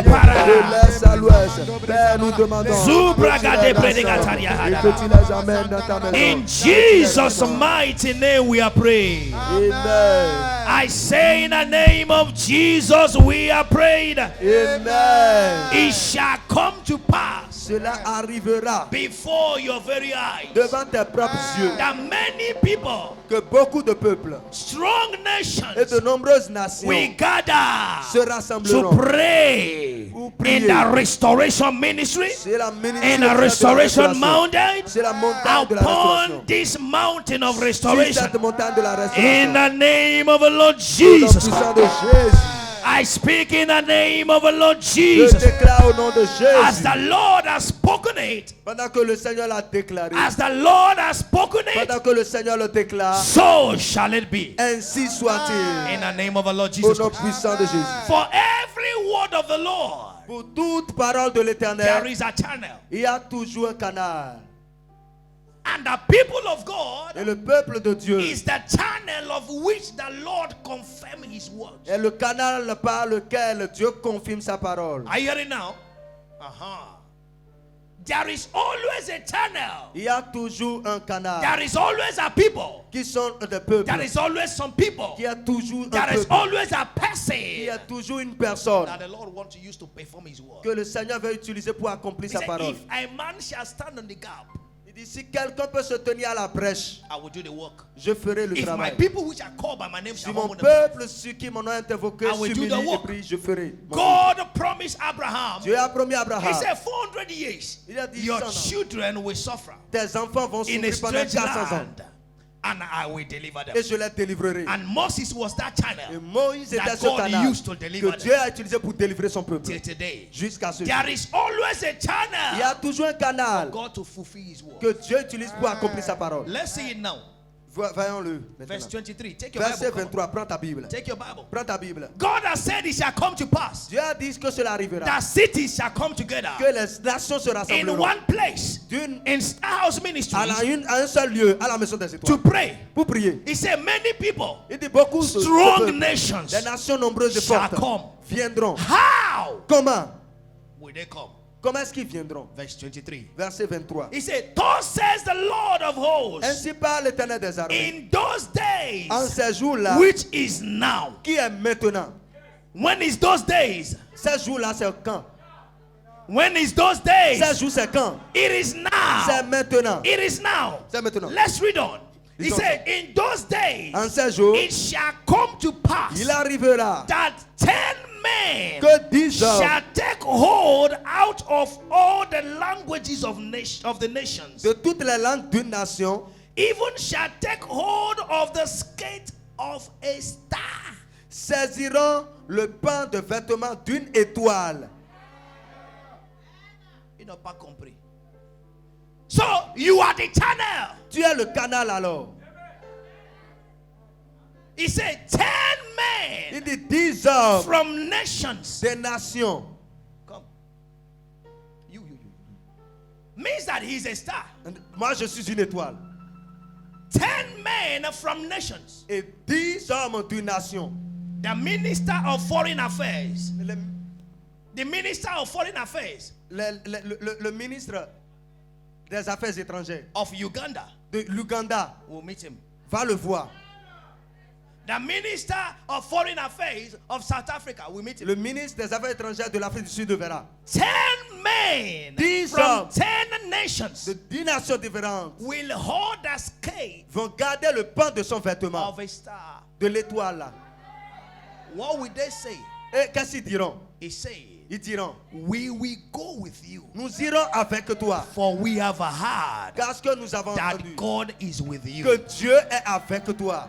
sud, para. de l'est à l'ouest. Père, nous demandons Zubraga que tu de les predicataria. rassembles et que tu les amènes dans ta maison. In Jesus' mighty name we are praying. Amen. I say in the name of Jesus we are praying. Amen. It shall come to pass Cela arrivera before your very eyes devant tes propres yeux that many people, que beaucoup de peuples strong et de nations, nombreuses nations we gather se to rassembleront pray pour in prier. the restoration ministry, C'est la ministre in de the la restoration restauration. mountain, C'est la montagne de la upon restauration. this mountain of Sur restoration. cette montagne de la In restauration. the name of the Lord Au nom Jesus, puissant de Jésus. I speak in the name of the Lord Je Jesus. déclare au nom de As Jésus. the Lord has spoken it, Pendant que le Seigneur l'a déclaré. as the Lord has spoken it, Pendant que le Seigneur le déclare. so shall it be. Ainsi soit-il. In the name of the Lord Au Jesus nom Christ. puissant de Jésus. For every word of the Lord, Pour toute parole de there l'Éternel, is a channel. il y a toujours un canal. And the people of God Et le peuple de Dieu is the channel of which the Lord confirms his word. est le canal par lequel Dieu confirme sa parole. Are you hearing now? There is always a channel. Il y a toujours un canal. There is always a people. Qui sont des peuples. There is always some people. Il y a toujours un There is peuple. always a Il y a person toujours une personne that the Lord wants to use to perform his word. que le Seigneur veut utiliser pour accomplir He sa said, parole. if a man shall stand on the gap, Il dit, si quelqu'un peut se tenir à la brèche, I will do the work. je ferai le If my travail. people which are called by my name Si shall mon humble themselves. peuple, sur qui mon nom est invoqué, I will do the s'humilie et work. prie, je ferai. mon God promised Abraham, Dieu a promis à he Abraham, said 400 years, il a dit your 100 ans. children will suffer Tes enfants vont in a souffrir pendant strange 400 ans. land, and I will deliver them. Et je les délivrerai. And Moses was that Et channel Moïse that était ce God canal used to deliver que them. Dieu a utilisé pour délivrer son peuple. Till today. Jusqu'à ce jour. There is always a Il y channel a toujours un canal God to fulfill his word. que Dieu utilise pour accomplir sa parole. Let's see it now. Voyons-le Verse maintenant. 23. Take your Verset Bible. Come on. 23, prends ta Bible. Take your Bible. Prends ta Bible. God has said it shall come to pass Dieu a dit que cela arrivera. that cities shall come together Que les nations se in rassembleront one place d'une in Star House Ministries à un seul lieu, à la maison des to étoiles, pray. pour prier. He said many people, Il dit beaucoup de strong peuples, nations des nations nombreuses et shall fortes come. viendront. How Comment? will they come? Comment est-ce qu'ils viendront? Verse 23. Verset 23. He said, thus says the Lord of hosts, Ainsi parle l'Éternel des armées. in those days, En ces jours-là, which is now. qui est maintenant? When is those days? Ces jours-là, c'est quand? When is those days? Ces jours, c'est quand? It is C'est now. maintenant. It is now. C'est maintenant. Let's read on. He Lisons said, in those days, En ces jours, it shall come to pass il arrivera that 10 men que 10 hommes shall take hold out of all the languages of the nations, de toutes les langues d'une nation even shall take hold of the skate of a star. saisiront le pan de vêtements d'une étoile. Il n'a pas compris. So you are the channel. Tu es le canal alors. He said 10 men Il dit 10 hommes from nations. des nations. Come. You. Means that he's a star. Moi, je suis une étoile. 10 men from nations. Et 10 hommes d'une nation. The minister of foreign affairs. Le, The minister of foreign affairs le ministre des Affaires étrangères of Uganda de l'Ouganda will meet him. va le voir. The minister of foreign affairs of South Africa will meet him. Le ministre des Affaires étrangères de l'Afrique du Sud le verra. 10 men 10 from hommes 10 nations de 10 nations différentes will hold the scale vont garder le pan de son vêtement, of a star. de l'étoile là. What will they say? Et qu'est-ce qu'ils diront? He said, Ils diront, we will go with you, nous irons avec toi, for we have heard parce que nous avons that entendu God is with que you. Dieu est avec toi.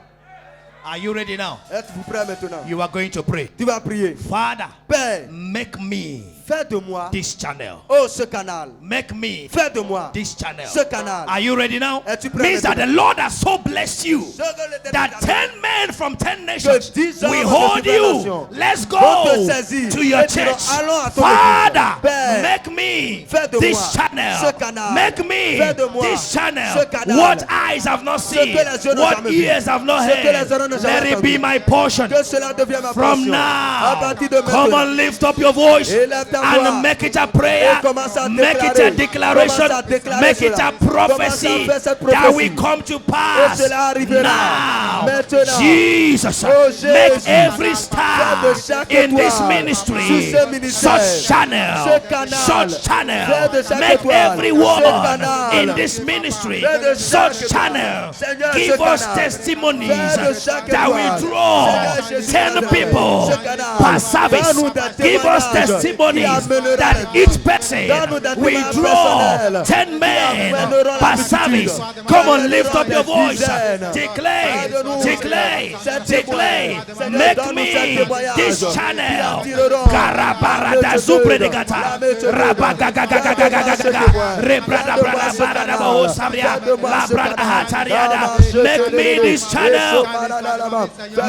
Are you ready now? Êtes-vous prêts maintenant? You are going to pray. Tu vas prier. Father, Père, make me fais de moi this channel. oh ce canal. Make me Fais de moi this channel. ce canal. Are you ready now? Es-tu prêt Means that the maintenant? Lord has so blessed you Ce que l'Éternel that t'a donné. 10 men from 10 nations 10 hommes we de hold diverses you. nations Let's vont go te saisir to your et diront, church. allons à ton Father, église. Père, make me fais de this moi channel. ce canal. Make me Fais de moi this channel. ce canal. What eyes have not Ce seen, que les yeux n'ont what jamais vu. ears have not Ce que heard. les oreilles n'ont Let jamais it be entendu. my portion. Que cela devienne ma From portion. À now, partir de come maintenant. on, lift up your voice Élève ta voix. and make it a prayer, Et commence à make it déclarer. a declaration, Commence à déclarer make it cela. a prophecy Commence à faire cette that prophétie. will come to Et pass cela arrivera. now. Maintenant. Jesus, Oh, Jésus. make every star Fais de chaque in this étoile ministry sur ce ministère, such channel, ce canal. such channel. Fais de chaque Make étoile every ce woman canal. in this ministry Fais de chaque such étoile. channel. Seigneur, Give ce us canal. testimonies Fais de chaque that étoile. will draw Seigneur Jésus 10 Nazareth, people ce canal. per service. Donne-nous des Give us témoignages testimonies qui amèneront that les each vies. person Donne-nous des will témoignages draw personnels 10 men amèneront la per multitude. service. Come on, lift up your Des voice. dizaines. Declare, Donne-nous declare, cette declare. témoignage. Make Donne-nous cette me témoignage this qui channel. attireront Karabarada la zubredegata. multitude. Rabagagagagagagaga. Rebrada brada barada baho sabria. La brada hatariada. Make me this channel.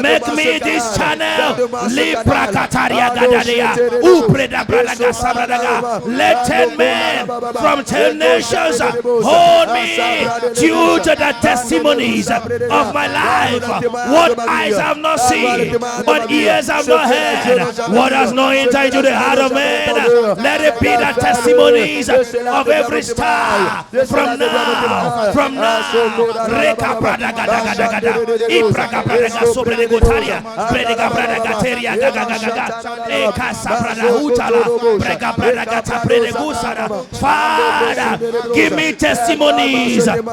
Make me this channel. Libra kataria gadadea. Upreda bradaga sabradaga. Let 10 men from 10 nations hold me due to the testimonies of my life. What eyes have not seen, what ears have not heard, what has not entered into the heart of man. Let it be the testimonies of every star from now. From now. Reka bradaga daga daga da. Ipraga bradaga sobre de gotaria. Bradaga bradaga teria gaga gaga gaga. Eka sabrada utala. Brega bradaga taprede gusara. Father, give me testimonies that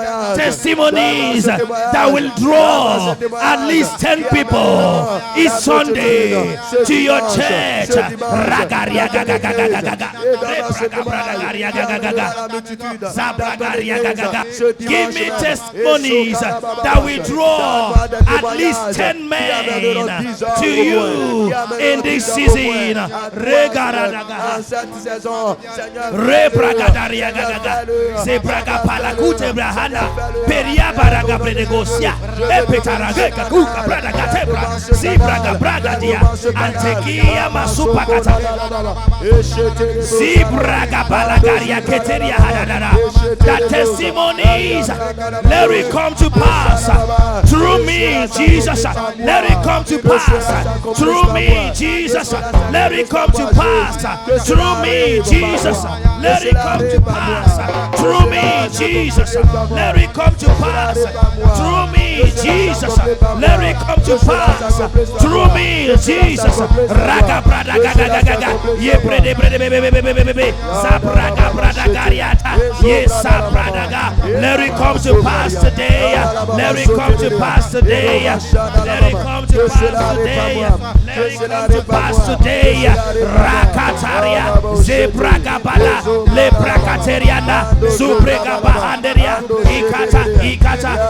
will draw at least 10 people each Sunday to your church. Ragaria gaga gaga gaga gaga. Bragaria gaga gaga. Zabragaria gaga gaga. Give me testimonies that will draw at least 10 men to you in this season. Rebragadaria gaga. Zebraga palakute brahana. Peria baraga prenegosia. Epetaraga kuka bradaga tebra. Zibraga bragadia. Antekia masupakata. Zibraga balagaria keteria hadadada. The testimonies, let it come to pass through me, Jesus. Let it come to pass through me, Jesus. Let it come to pass through me, Jesus. Let it come to pass through me, Jesus. Let it come to pass through me, Jesus. Let it come to pass through me, Jesus. Raga brada gaga gaga gaga. Ye brede brede bebe zabraga brada gariata. Ye sabradaga. Let it come to pass today. Let it come to pass today. Let it come to pass today. Let it come to pass today. Rakataria zebraga bala lebrakateriana zubrega bahanderia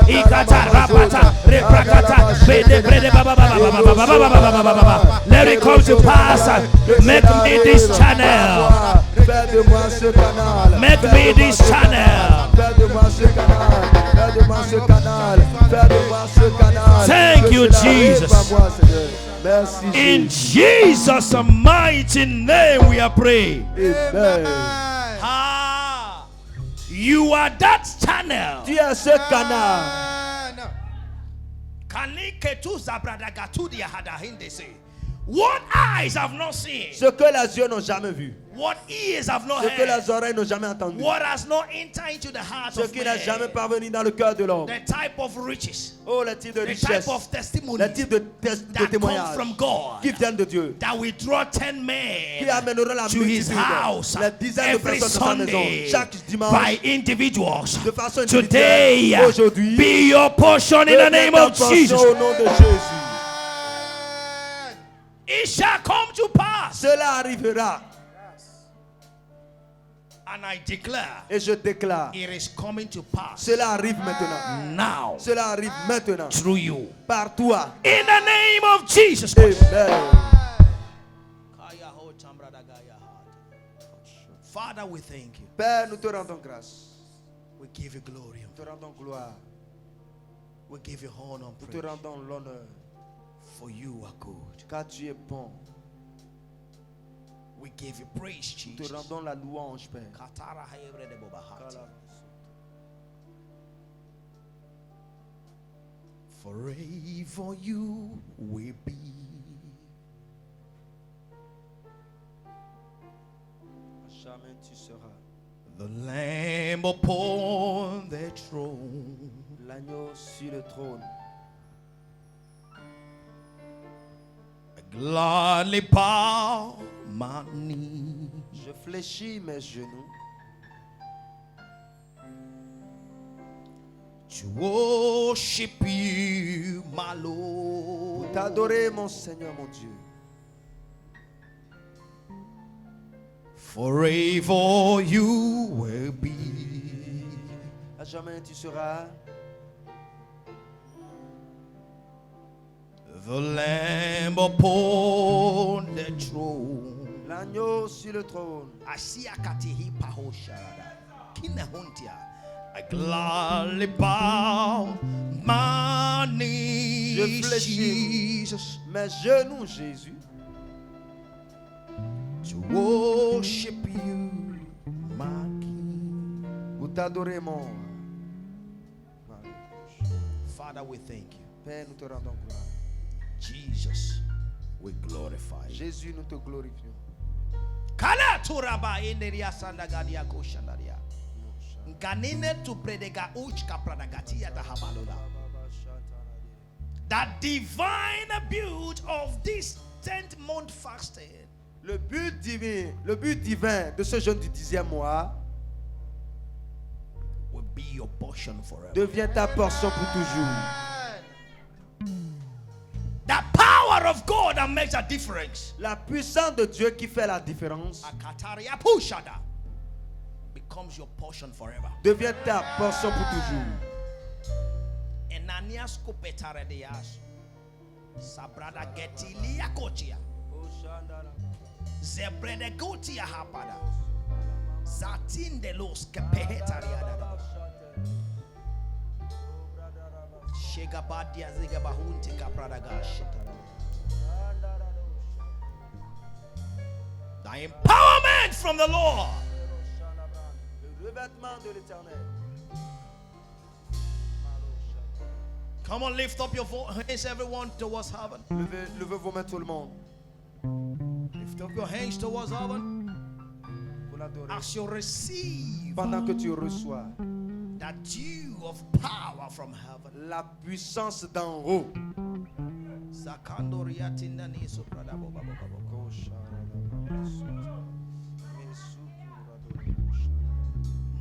ikata rapata reprakata brede baba. Let it come to pass. Make me this channel. Make me this channel. Thank you, Jesus. In Jesus' mighty name we are praying. You are that channel. Tu es ce canal. What eyes have not seen, Ce que les yeux n'ont jamais vu. what ears have not Ce que heard, les oreilles n'ont jamais entendu. what has not entered into the heart Ce of qui n'est jamais man, parvenu dans le cœur de l'homme. the type of riches, Oh, le type de the richesse. type of Le testimonies type de that come témoignage from God, qui viennent de Dieu. that will draw 10 Qui men amèneront la to his multitude. house Les dizaines de every personnes dans sa maison. Sunday Chaque dimanche. by individuals. De façon Today, individuelle. Aujourd'hui. be your portion in the name of Jesus. Au nom de Jésus. It shall come to pass. Cela arrivera. And I declare, Et je déclare. it is coming to pass Cela arrive maintenant. now Cela arrive maintenant. through you. Par toi. In the name of Jesus Christ. Amen. Father, we thank you. Père, nous te rendons grâce. We give you glory. Nous te rendons gloire. We give you honor and Nous te praise. rendons l'honneur. For you are good. Car tu es bon. We give you praise, Nous te Jesus. rendons la louange, Père. Katara hayebre de bobahati. Forever you will be. Jamais tu seras The Lamb upon the throne. l'agneau sur le trône. I gladly bow my knee Je fléchis mes genoux to worship you, my pour Lord. t'adorer, mon Seigneur, mon Dieu. Forever you will be. À jamais tu seras The Lamb upon the throne. l'agneau sur le trône. Asia katihi pahosharada. Kina hontia. I gladly bow my knees, Je fléchis Jesus, mes genoux, Jésus, to worship you, my King. pour t'adorer, mon Father, we thank you. Père, nous te rendons gloire. Jesus, we glorify you. Jésus, nous te glorifions. Kala turaba enderia sandagadia koshandaria. Nganine tu predega uchka pradagatia tahabalola. The divine build of this 10th month fasting Le but divin de ce jeûne du 10e mois will be your portion forever. devient ta portion pour toujours. The power of God that makes a difference. La puissance de Dieu qui fait la différence Akataria pushada becomes your portion forever. devient ta portion pour toujours. Enanias kopetare de yasu. Sabrada getilia kochia. Zebrede gotia hapada. Zatin de los kepehetaria. Shegabadia zigabahunti kapradagasha. The empowerment from the Lord. Le revêtement de l'Éternel. Come on, lift up your hands, everyone, towards heaven. Levez vos mains tout le monde Lift up your hands towards heaven pour l'adorer. as you receive Pendant que tu reçois the dew of power from heaven. la puissance d'en haut. Zakandoriatindani sopradabo babo babo.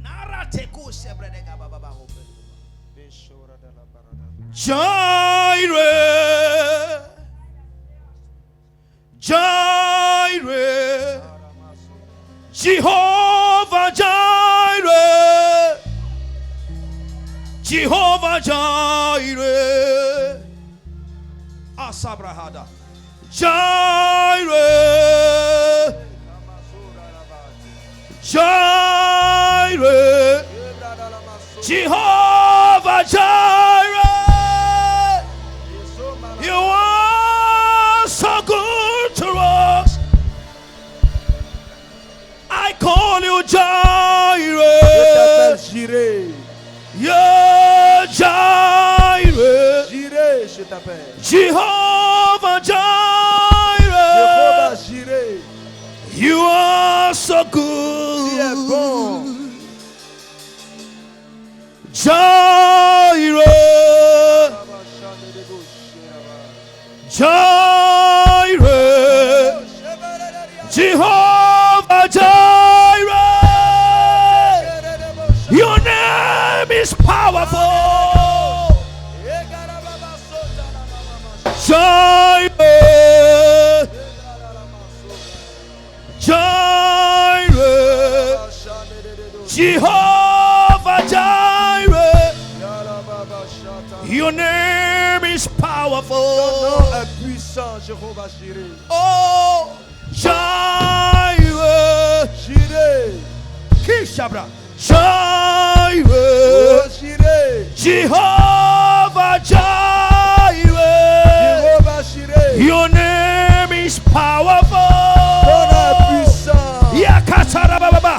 Narateko sebredega baba babo. Jireh, Jireh, Jehovah Jireh, Jehovah Jireh, Asabrahada, Jireh, Jireh, Jehovah Jireh. You are so good to us. I call you Jireh. Jireh. Yeah, Jireh. Jireh, je t'appelle. Jehovah Jehovah Jireh. Jireh. You are so Tu es good. bon. Jireh. Jireh, Jehovah Jireh, your name is powerful. Jireh, Jireh, Jehovah Jireh, your name is powerful. Un puissant Jehovah Jireh. Oh, Jireh, Jireh. Kishabra. Jireh. Jehovah Jireh. Jehovah Jireh. Your name is powerful. Ton nom est puissant. Yakatarababa.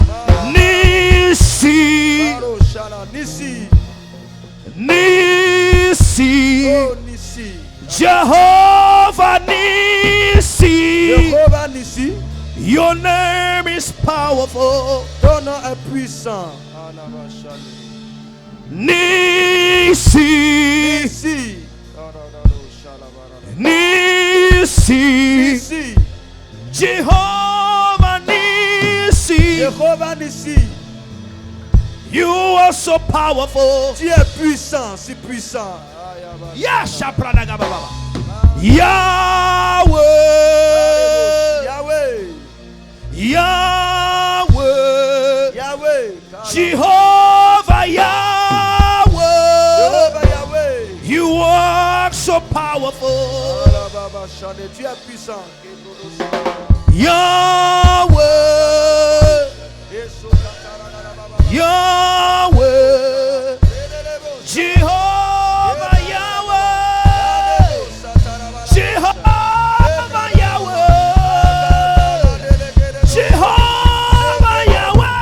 Nisi. Nisi. Nisi. Oh, Nisi. Jehovah Nisi. Jehovah Nisi. Your name is powerful. Ton nom est puissant. Nisi. Nisi. Nisi. Nisi. Jehovah Nisi. Jehovah Nisi. You are so powerful. Tu es puissant, si puissant. Yashapradagababa. Yahweh. Yahweh. Yahweh. Yahweh. Jehovah Yahweh. Jehovah Yahweh. You are so powerful. Tu es puissant. Yahweh. Yahweh. Jehovah Yahweh. Jehovah Yahweh. Jehovah Yahweh.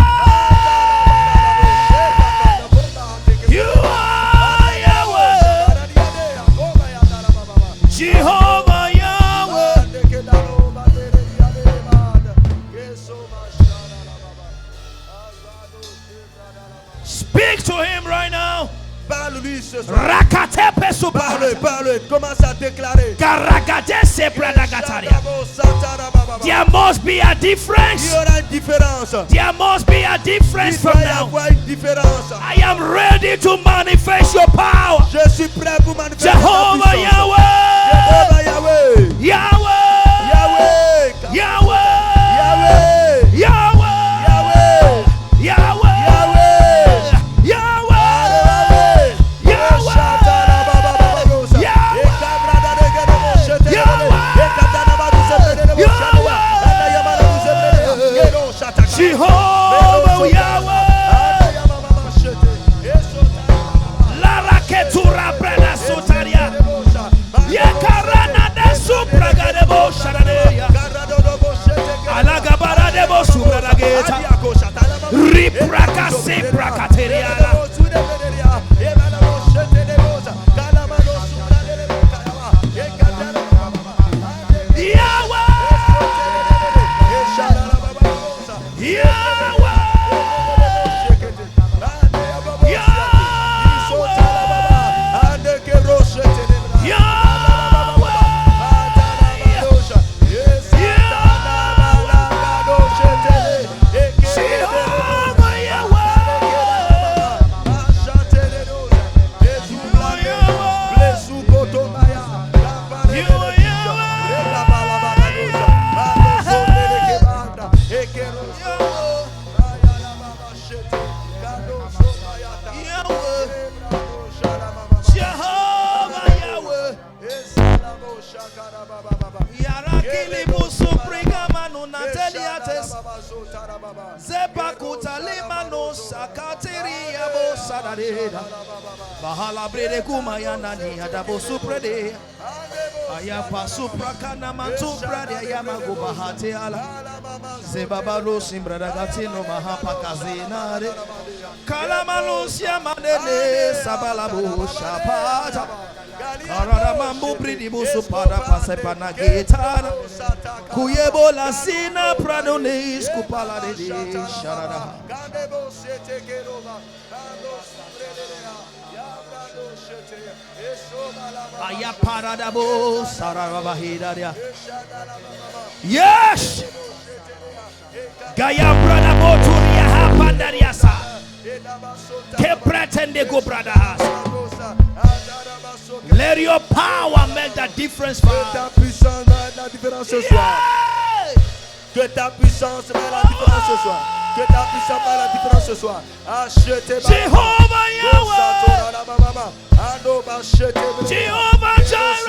You are Yahweh. Jehovah Yahweh. Speak to him right now. Parle-lui ce soir. Rakatepe super. Parle. Commence à déclarer. Karagadese pradagataria. There must be a Il difference. y aura une différence. There must be a difference Il from doit y now. avoir une différence. I am ready to manifest your power. Je suis prêt pour manifester ta Jehovah puissance. Yahweh. Jehovah Yahweh. Yahweh. Yahweh. Yahweh. Yahweh. Yahweh. Yahweh. Yahweh. Jehovah Yahweh. La raketura brada sotaria. Yekarana de supraga de bosharadeya. Alagabara de bosubrageta. Ripraka seprakateria. Bahala brede kumayana ni adabo suprede. Ayapa suprakana mantu brade ayama go bahate ala. Zebabalo simbrada gatino mahapa kazinare. Kalamalo siamanene sabalabo shapata. Karara mambu bridi busu pada pasepana gitara. Kuyebo la sina pradonis kupala de sharada. Ayaparadabo sarabahida. Yes. Gaya brada boturia hapandariasa. Ke pretende go brada has. Let your power make the difference. Que ta puissance mette la différence ce soir. Que ta puissance mette la différence ce soir. Que ta puissance mette la différence ce soir. Achetez Jehovah Yahweh. Jehovah Jireh.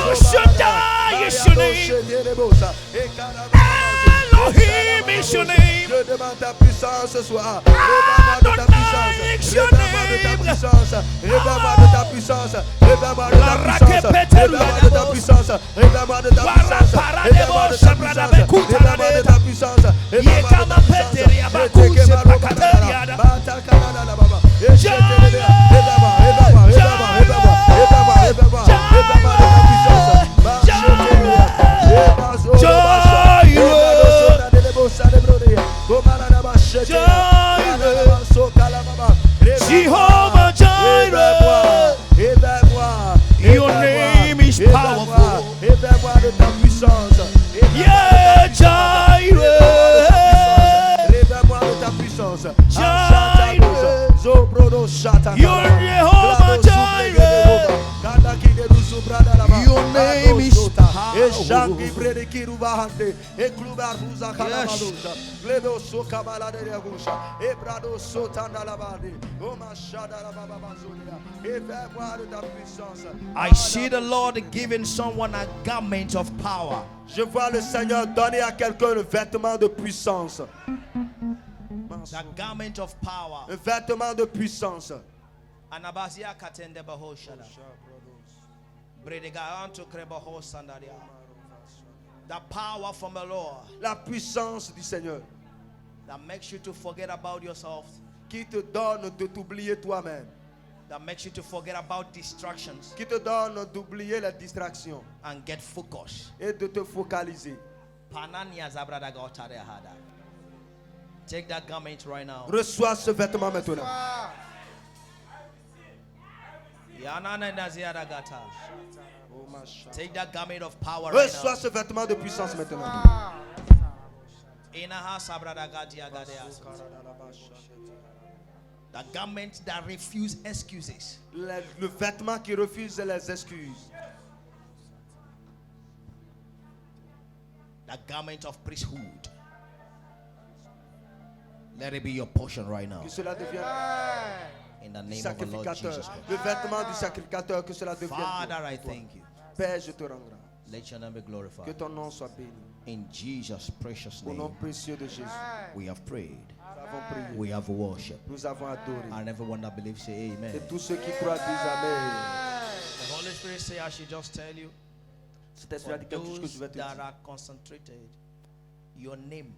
El Shaddai is your name. Elohim is your name. Je demande ta puissance ce soir. Révèle-moi de ta puissance. Révèle-moi de ta puissance. Révèle-moi de ta puissance. Révèle-moi de ta puissance. Révèle-moi de ta puissance. Révèle-moi de ta puissance. Révèle-moi de ta puissance. Révèle-moi de ta puissance. Révèle-moi de ta Jehovah Jireh, your name is powerful. Yeah, Jireh, you're Jehovah Jireh. Your name is powerful. I see the Lord giving someone a garment of power. Je vois le Seigneur donner à quelqu'un le vêtement de puissance. The garment of power. Le vêtement de puissance. Anabazia katende bahoshada. Bredigaanto kreboho sandaria. The power from the Lord. La puissance du Seigneur. That makes you to forget about yourself. Qui te donne de t'oublier toi-même. That makes you to forget about distractions. Qui te donne d'oublier les distractions. And get focused. Et de te focaliser. Panania zabrada gautare hada. Take that garment right now. Reçois ce vêtement maintenant. Take that garment of power right Reçois now. ce vêtement de puissance maintenant. The garment that refuse excuses. Le vêtement qui refuse les excuses. The garment of priesthood. Let it be your portion right now. Que cela devienne in the name of the Lord Jesus Christ. Le vêtement du sacrificateur, que cela devienne. Father, I thank you. Père, je te rends grâce. Let your name be glorified. Que ton nom soit béni. In Jesus' precious Au nom name, précieux de Jésus. we have prayed. Nous avons prié. We have worshipped. Nous avons adoré. And everyone that believes say Et amen. tous ceux qui croient disent Amen. The Holy Spirit say, I should just tell you, Cet-Esprit for a dit quelque chose que je vais those te that dire. are concentrated, your name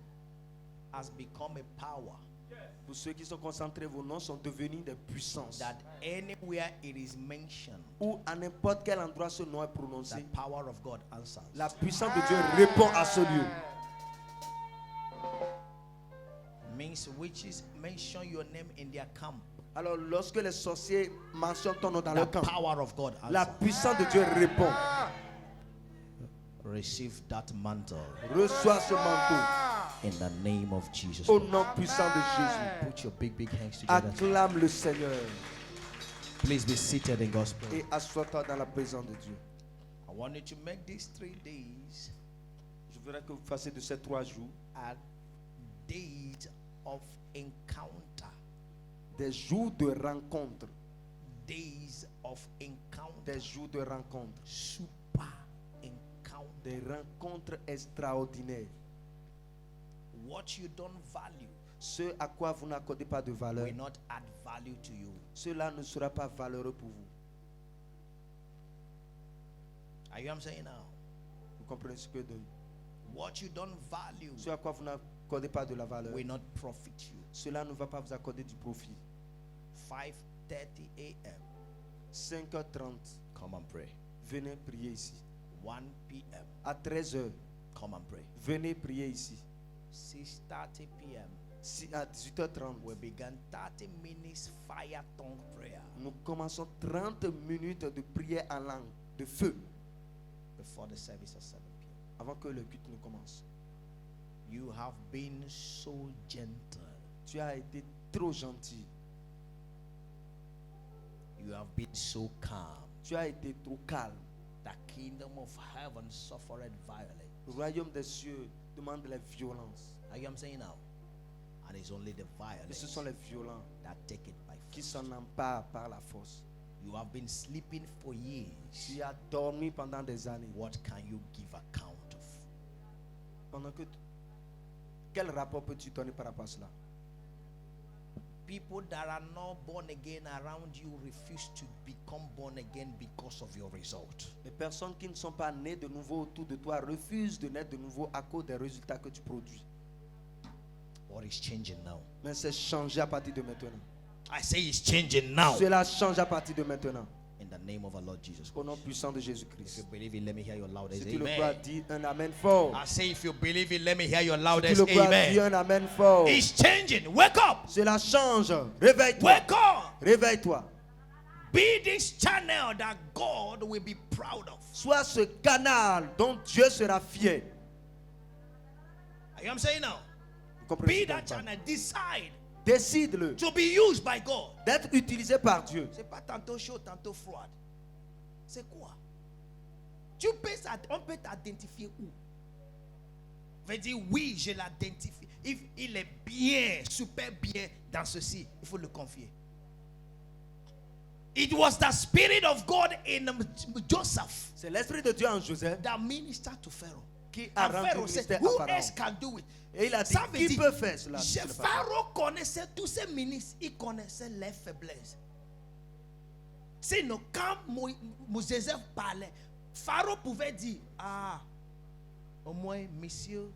has become a power Pour ceux qui sont concentrés, vos noms sont devenus des puissances. that anywhere it is mentioned, Où à n'importe quel endroit ce nom est prononcé, the power of God answers. la puissance de Dieu répond à ce lieu. Means witches mention your name in their camp. Alors lorsque les sorciers mentionnent ton nom dans The leur camp, power of God la answers. puissance de Dieu répond. Receive that mantle Reçois ce manteau in the name of Jesus. au nom puissant de Jésus. Put your big hands together. Acclame le Seigneur Please be seated in God's presence. et assois-toi dans la présence de Dieu. I want you to make these 3 days Je voudrais que vous fassiez de ces 3 jours a days of encounter. des jours de rencontre. Days of encounter. Des jours de rencontre. Super encounter. Des rencontres extraordinaires. What you don't value Ce à quoi vous n'accordez pas de valeur, will not add value to you. cela ne sera pas valeureux pour vous. Are you what I'm saying now? Vous comprenez ce que je dis? What you don't value Ce à quoi vous n'accordez pas de la valeur, will not profit you. cela ne va pas vous accorder du profit. 5:30 a.m. 5h30, Come and pray. venez prier ici. 1 p.m. À 13h, Come and pray. venez prier ici. 6:30 p.m. À 18h30, We began 30 minutes fire tongue prayer nous commençons 30 minutes de prière en langue, de feu, before the service at 7 p.m. avant que le culte ne commence. You have been so gentle. Tu as été trop gentil. You have been so calm. Tu as été trop calme. The kingdom of heaven suffered violence. Le royaume des cieux demande la violence. Are you what I'm saying now? And it's only the Et ce violence sont les violents that take it by qui force. s'en emparent par la force. You have been sleeping for years. Tu as dormi pendant des années. What can you give account of? Pendant que quel rapport peux-tu donner par rapport à cela? People that are not born again around you refuse to become born again because of your result. Les personnes qui ne sont pas nées de nouveau autour de toi refusent de naître de nouveau à cause des résultats que tu produis. What is changing now? Mais c'est changé à partir de maintenant. I say it's changing now. Cela change à partir de maintenant. In the name of our Lord Jesus Au nom Christ. puissant de If you Jésus-Christ. believe it, let me hear your loudest Si tu le crois, amen. dis un amen fort. I say if you believe it, let me hear your Si tu loudest le crois, dis amen. un amen fort. It's changing. Wake up. Cela change. Réveille-toi. Wake up. Réveille-toi. Be this channel that God will be proud of. Sois ce canal dont Dieu sera fier. Are you what I'm saying now? Vous comprenez Be ce que that je parle? channel. Decide Décide-le to be used by God. d'être utilisé par Dieu. C'est pas tantôt chaud, tantôt froid. C'est quoi? On peut t'identifier où? Veut dire oui, je l'identifie. Il est bien, super bien dans ceci. Il faut le confier. It was the Spirit of God in Joseph C'est l'Esprit de Dieu en Joseph that ministered to Pharaoh. qui a And rendu Pharaoh said, ministère à who Pharaon. else can do it? Et il a dit, Ça veut qui dire, peut faire cela? Si ce n'est pas Pharaon connaissait tous ses ministres, il connaissait leurs faiblesses. Sinon, quand Joseph parlait, Pharaon pouvait dire, ah, au moins, monsieur,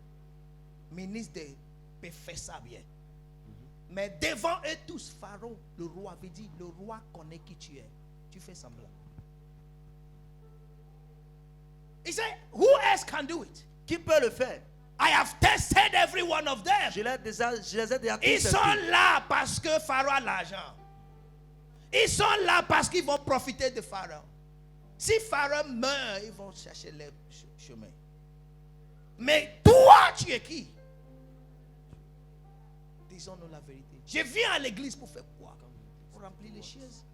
ministre peut faire ça bien. Mais devant eux tous, Pharaon, le roi, avait dit, le roi connaît qui tu es. Tu fais semblant. He said, who else can do it? Qui peut le faire? I have tested every one of them. Je les ai déjà tous Ils sont testés. là parce que Pharaon a l'argent. Ils sont là parce qu'ils vont profiter de Pharaon. Si Pharaon meurt, ils vont chercher le chemin. Mais toi, tu es qui? Disons-nous la vérité. Je viens à l'église pour faire quoi? Pour remplir les chaises.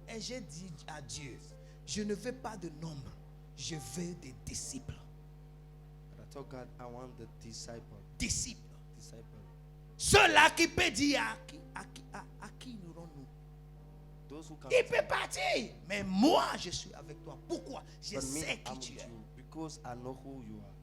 Et j'ai dit à Dieu, je ne veux pas de nombre, je veux des disciples. I told God, I want the disciple. Disciples. Disciple. Ceux-là qui peuvent dire à qui nous rendons-nous? Those who can Il peut partir. Mais moi, je suis avec toi. Pourquoi? Je But me, sais I'm qui tu with es. you because I know who you are.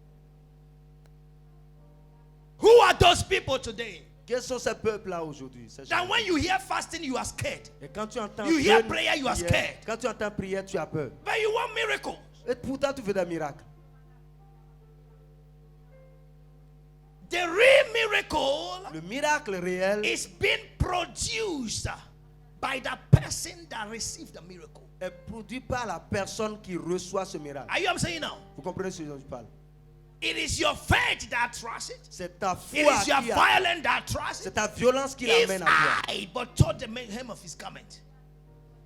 Who are those people today? Quels sont ces peuples-là aujourd'hui? Ces That gens? when you hear fasting, you are scared. Et quand tu entends You hear jeûne, prayer, you are prière, scared. quand tu entends prière, tu as peur. But you want miracles. Et pourtant, tu veux des miracles. The real miracle Le miracle réel is being produced by the person that received the miracle. est produit par la personne qui reçoit ce miracle. Are you what I'm saying now? Vous comprenez ce dont je parle? It is your faith that trusts it. C'est ta It foi is your qui a, violence that trusts c'est it. ta violence qui If l'amène à toi. I but touch the hem of his garment,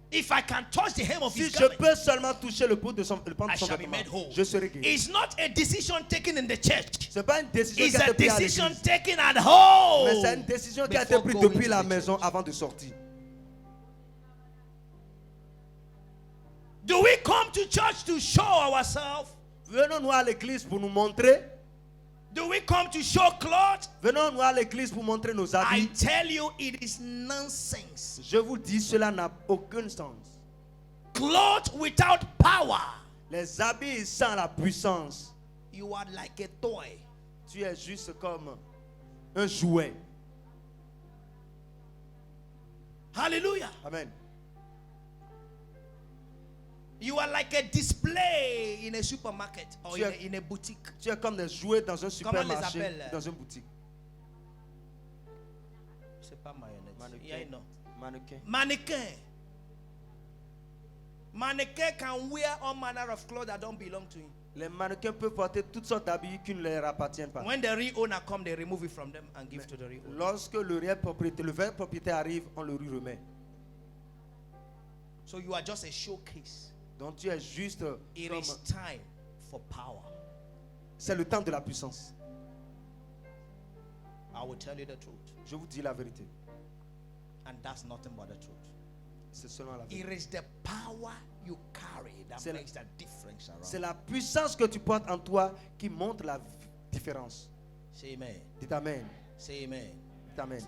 if I can touch the hem of Si his je garment, peux seulement toucher le pan de son I shall be vêtement, made whole. je serai guéri. It's not a decision taken in the church. Ce n'est pas une décision It's qui a a été prise à decision l'église, taken at home. mais c'est une décision qui a été Before prise going depuis to la the maison church. avant de sortir. Do we come to church to show ourselves? Venons-nous à l'église pour nous montrer. Do we come to show clothes? Venons-nous à l'église pour montrer nos I habits. tell you, it is nonsense. Je vous dis, cela n'a aucun sens. Clothes without power. Les habits sans la puissance. You are like a toy. Tu es juste comme un jouet. Hallelujah. Amen. You are like a display in a supermarket or Tu es- in a boutique. Tu es comme des jouets dans un Comment on les supermarché, appelle, dans une boutique. C'est pas mayonnaise. Mannequin. Yeah, I know. Mannequin. Mannequin. Mannequin can wear all manner of clothes that don't belong to him. Les mannequins peuvent porter toutes sortes d'habits qui ne leur appartiennent pas. When the real owner come, they remove it from them and give to the real owner. Lorsque le vrai propriétaire arrive, on le lui remet. So you are just a showcase. Donc tu es juste It comme... is time for power. C'est le temps de la puissance. I will tell you the truth. Je vous dis la vérité. And that's nothing but the truth. C'est seulement la vérité. It is the power you carry that C'est la- makes the difference C'est around. la puissance que tu portes en toi qui montre la différence. Say amen. Dites Amen. Say amen. Dites Amen.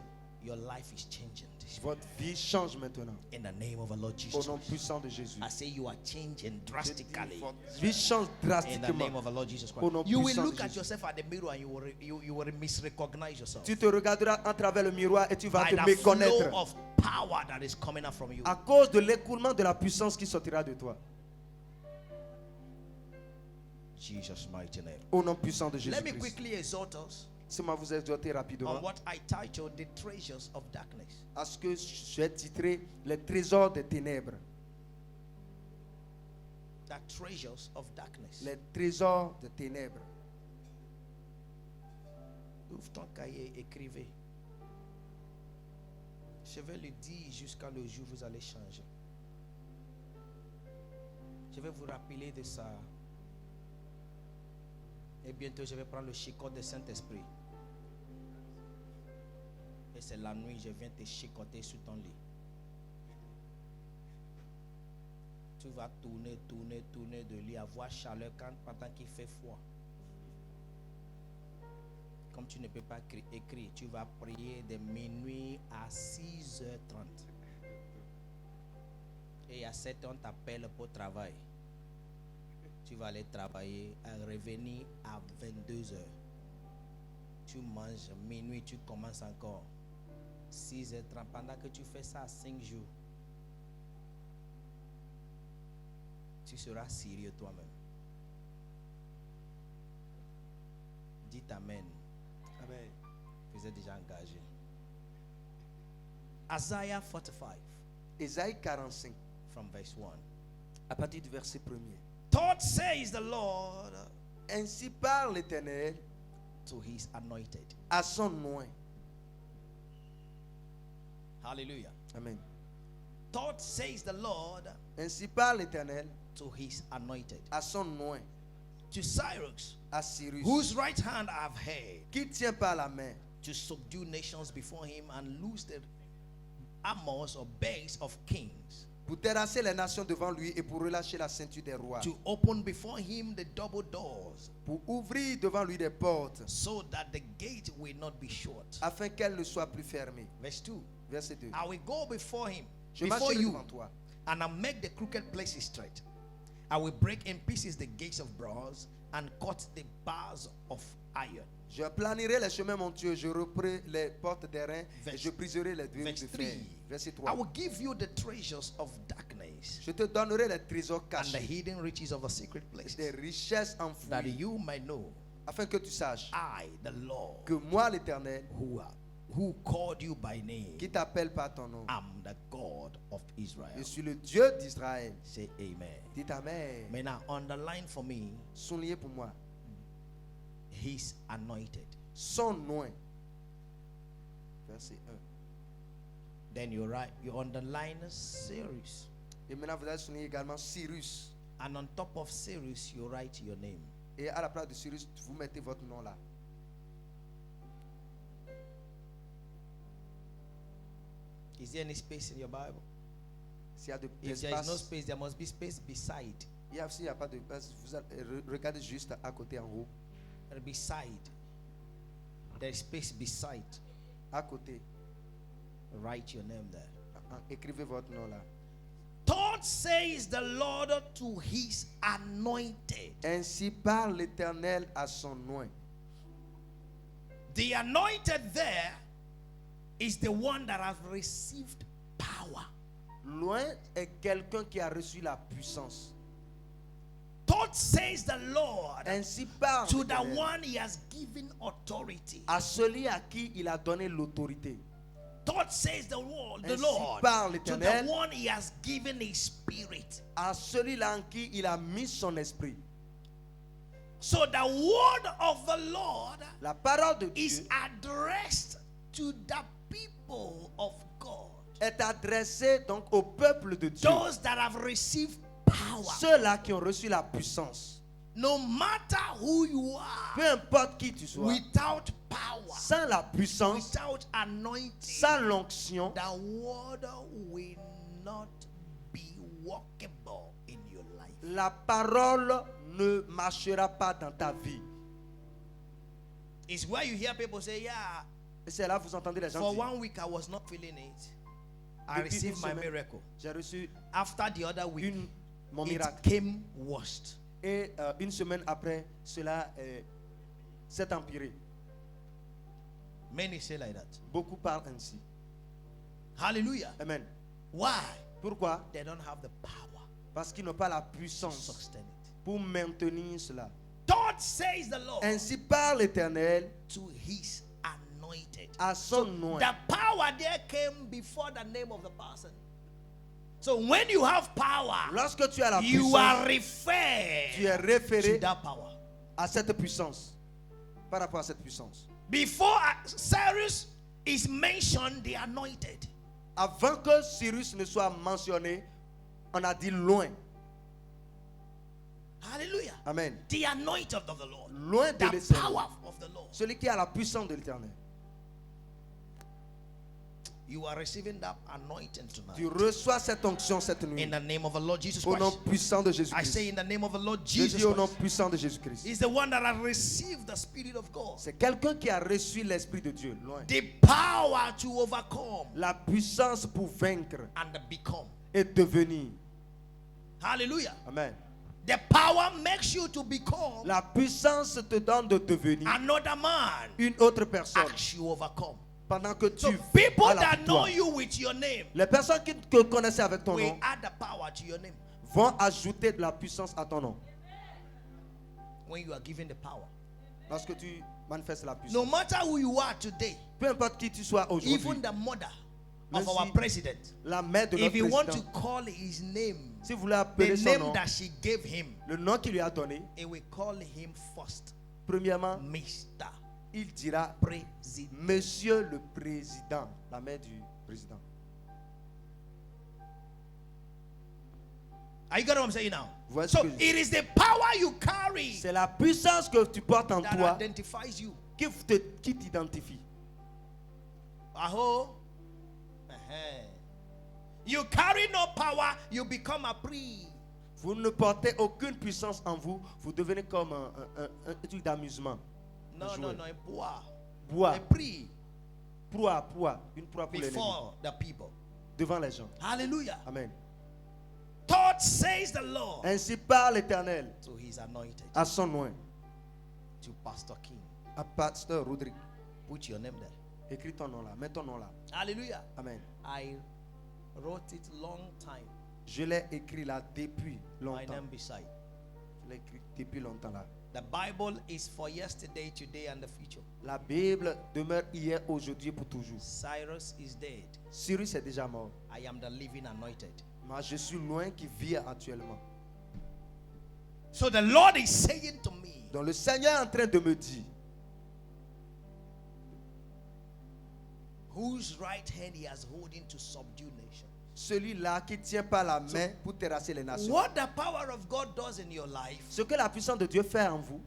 Your life is changing this Votre vie change maintenant. in the name of our Lord Au Jesus. nom puissant de Jésus. I say you are changing drastically Votre vie change in the name drastiquement. of our Lord Jesus Au nom Christ. You will puissant de look at Jésus. yourself at the mirror and you will misrecognize yourself Tu te regarderas à travers le miroir et tu vas by te the méconnaître flow of power that is coming out from you. à cause de l'écoulement de la puissance qui sortira de toi. Jesus' mighty name. Au nom puissant de Let me Jésus-Christ. quickly exhort us Laissez-moi vous exhorter on rapidement what I titled The Treasures of Darkness. à ce que j'ai titré Les trésors des ténèbres. The treasures of darkness. Les trésors des ténèbres. Ouvre ton cahier, écrivez. Je vais le dire jusqu'à le jour où vous allez changer. Je vais vous rappeler de ça. Et bientôt, je vais prendre le chicote du Saint-Esprit. Et c'est la nuit, je viens te chicoter sur ton lit. Tu vas tourner, tourner, tourner de lit, avoir chaleur pendant qu'il fait froid. Comme tu ne peux pas écrire, tu vas prier de minuit à 6h30. Et à 7h, on t'appelle pour travail. Tu vas aller travailler, à revenir à 22h. Tu manges, minuit, tu commences encore. 6h30, pendant que tu fais ça 5 jours, tu seras sérieux toi-même. Dites Amen. Amen. Vous êtes déjà engagé. Isaiah 45, Ésaïe 45, from verse 1. à partir du verset 1er. Thus says the Lord Ainsi parle l'Éternel to his anointed. à son oint. Hallelujah. Amen. Thus says the Lord Ainsi parle l'Éternel to his anointed. à son oint, To Cyrus, à Cyrus, whose right hand I have held, qui tient par la main, to subdue nations before him and loose the armors or bands of kings, pour terrasser les nations devant lui et pour relâcher la ceinture des rois, to open before him the double doors, pour ouvrir devant lui des portes, so that the gate will not be shut. afin qu'elles ne soient plus fermées. Verse 2. Verset 2. I will go before him, Je before marcherai you, devant toi, and I make the crooked places straight. I will break in pieces the gates of bronze and cut the bars of iron. je planerai les chemins montueux, je reprends les portes d'airain et Verse- je briserai les verrous Verse de 3. fer. Verset I 3. will give you the treasures of darkness Je te donnerai les trésors and the cachés, hidden riches of a secret des place, richesses that enfouies, you may know afin que tu saches I, the Lord, que moi, l'Éternel, who called you by name, qui t'appelle par ton nom, am the God of je Israel. suis le Dieu d'Israël. Say amen. Dites Amen. May now underline for me Soulignez pour moi his anointed. son nom. Verset 1. Then you write, you underline Cyrus. Et maintenant, vous allez souligner également Cyrus. And on top of Cyrus, you write your name. Et à la place de Cyrus, vous mettez votre nom là. Is there any space in your Bible? S'il y a de If there is no l'espace, space, there must be space beside. s'il n'y a pas de place, vous allez, regardez juste à côté en haut. Beside. There is space beside. À côté. Write your name there. Écrivez votre nom là. Thus says the Lord to his anointed. Ainsi parle l'Éternel à son nom. The anointed there is the one that has received power. Loin est quelqu'un qui a reçu la puissance. Thus says the Lord Ainsi parle to the l'Éternel one he has given authority. à celui à qui il a donné l'autorité. Thus says the Lord Ainsi parle to l'Éternel the one he has given his spirit. à celui-là en qui il a mis son esprit. So the word of the Lord La parole de is Dieu addressed to the people of God. est adressée donc au peuple de Dieu. Those that have received power. Ceux-là qui ont reçu la puissance. No matter who you are, Peu importe qui tu sois, without power, sans la puissance, without anointing, sans l'onction, the word will not be workable in your life. la parole ne marchera pas dans ta vie. It's where you hear people say, yeah, Et c'est là vous entendez les gens For dire, 1 week, I was not feeling it. I Depuis received une my semaine, miracle. j'ai reçu After the other week, mon it miracle. came worst. Et une semaine après, cela s'est empiré. Many say like that. Beaucoup parlent ainsi. Hallelujah. Amen. Why? Pourquoi? They don't have the power Parce qu'ils n'ont pas la to puissance sustain it. pour maintenir cela. God says the Lord Ainsi parle l'Éternel to his anointed. à son nom. The power there came before the name of the person. So when you have power, Lorsque tu as la you puissance, are tu es referred to référé that power. à cette puissance. Par rapport à cette puissance. Before Cyrus is mentioned, the anointed. Avant que Cyrus ne soit mentionné, on a dit loin. Hallelujah. Amen. The anointed of the Lord. Loin de The l'Éternel. power of the Lord. Celui qui a la puissance de l'Éternel. You are receiving that anointing Tu tonight. reçois cette onction cette In nuit. the name of the Lord Jesus Au nom Christ. puissant de I Jésus-Christ. say in the name of the Lord Je Jesus dis au nom Christ. puissant de Jésus-Christ. He's the one that has received the Spirit of God. C'est quelqu'un qui a reçu l'Esprit de Dieu. Loin. The power to overcome La puissance pour vaincre and become. et devenir. Hallelujah. Amen. The power makes you to become La puissance te donne de devenir another man une autre personne as you overcome. pendant que So tu people as la that know victoire. you with your name Les personnes qui te connaissaient avec ton will nom add the power to your name vont ajouter de la puissance à ton nom. when you are given the power. Lorsque tu manifestes la No puissance. matter who you are today, Peu importe qui tu sois aujourd'hui. even the mother of Même our si president, la mère de if notre you want to président, call his name, si vous voulez appeler the son name nom, that she gave him, le nom qu'il lui a donné, it will call him first premièrement, Mr. il dira President. Monsieur le Président, la mère du président. Are you getting what I'm saying now? Voici So que je- it is the power you carry C'est la puissance que tu portes en that toi identifies you. qui t'identifie. Aho. You carry no power, you become a priest. Vous ne portez aucune puissance en vous, vous devenez comme un truc d'amusement. No, Un no, jouet. no, a bois. Bois, A priest proie, une proie pour l'ennemi, before the people. devant les gens. Hallelujah. Amen. God says the Lord Ainsi parle l'Éternel to his anointed, à son nom, to Pastor King. à Pasteur Rodrigue. Put your name there. Écris ton nom là, mets ton nom là. Hallelujah. Amen. I wrote it long time. Je l'ai écrit là depuis My longtemps. name beside. Je l'ai écrit depuis longtemps là. The Bible is for yesterday, today, and the future. La Bible demeure hier, aujourd'hui, pour toujours. Cyrus is dead. Cyrus est déjà mort. I am the living anointed. Moi, je suis loin qui vit actuellement. So the Lord is saying to me, Donc le Seigneur est en train de me dire, whose right hand he has holding to subdue nations. celui-là qui tient par la main pour terrasser les nations. What the power of God does in your life Ce que la puissance de Dieu fait en vous,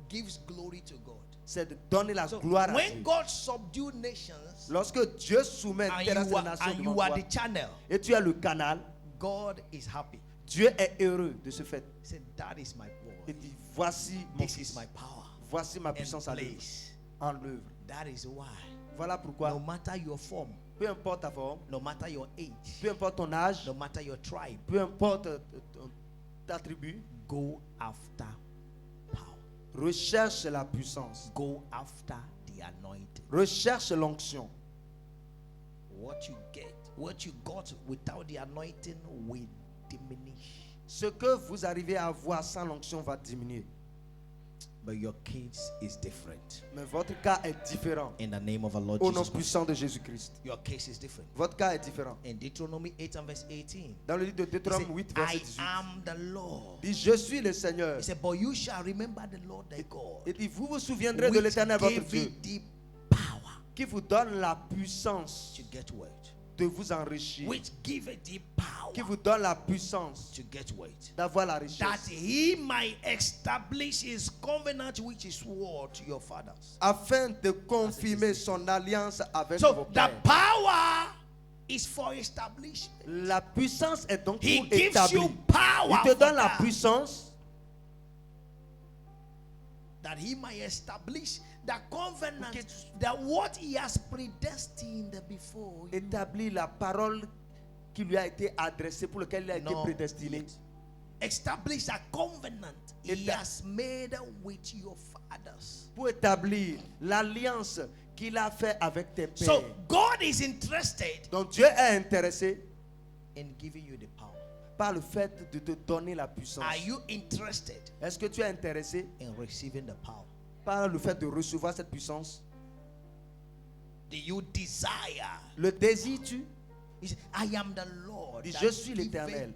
gives glory to God. c'est de donner la So gloire à when Dieu. God subdue nations Lorsque Dieu soumet, and terrasse you les are, nations and devant you are toi, the channel, et tu as le canal, God is happy. Dieu est heureux de ce fait. He said, that is my Il boy. dit, voici mon This fils, is my power voici ma and puissance à l'œuvre. place. En l'œuvre. That is why Voilà pourquoi, no matter your form, peu importe ta forme, no matter your age, peu importe ton âge, no matter your tribe, peu importe ta tribu, go after power. recherche la puissance, Go after the anointing. recherche l'onction. What you got without the anointing will diminish. Ce que vous arrivez à avoir sans l'onction va diminuer. But your case is different. Mais votre cas est différent. In the name of the Lord Au nom Jesus Christ. puissant de Jésus-Christ. Your case is different. Votre cas est différent. In Deuteronomy 8 and verse 18. Dans le livre de He Deutéronome said, 8, verset I 18. am the Lord. Il dit, je suis le Seigneur. He said, but you shall remember the Lord thy God, Il dit, vous vous souviendrez de which l'Éternel votre gave Dieu, thee the power qui vous donne la puissance to get wealth. de vous enrichir, Which giveth thee power qui vous donne la puissance to get wealth. d'avoir la That richesse, he might establish his covenant which he swore to your fathers. afin de confirmer son alliance avec So vos the pères. power is for establishment. La puissance est donc He pour gives établir. you power Il te for donne la that, puissance that he might establish the covenant, that what he has predestined before you. Établir la parole qui lui a été adressée, pour laquelle il a été prédestiné. Establish a covenant he has made with your fathers. Pour établir l'alliance qu'il a fait avec tes pères. So God is interested. Donc Dieu est intéressé in giving you the power. Par le fait de te donner la puissance. Are you interested? Est-ce que tu es intéressé in receiving the power? Par le fait de recevoir cette puissance? Do you desire? Le désires-tu? I am the Lord. Je suis l'Éternel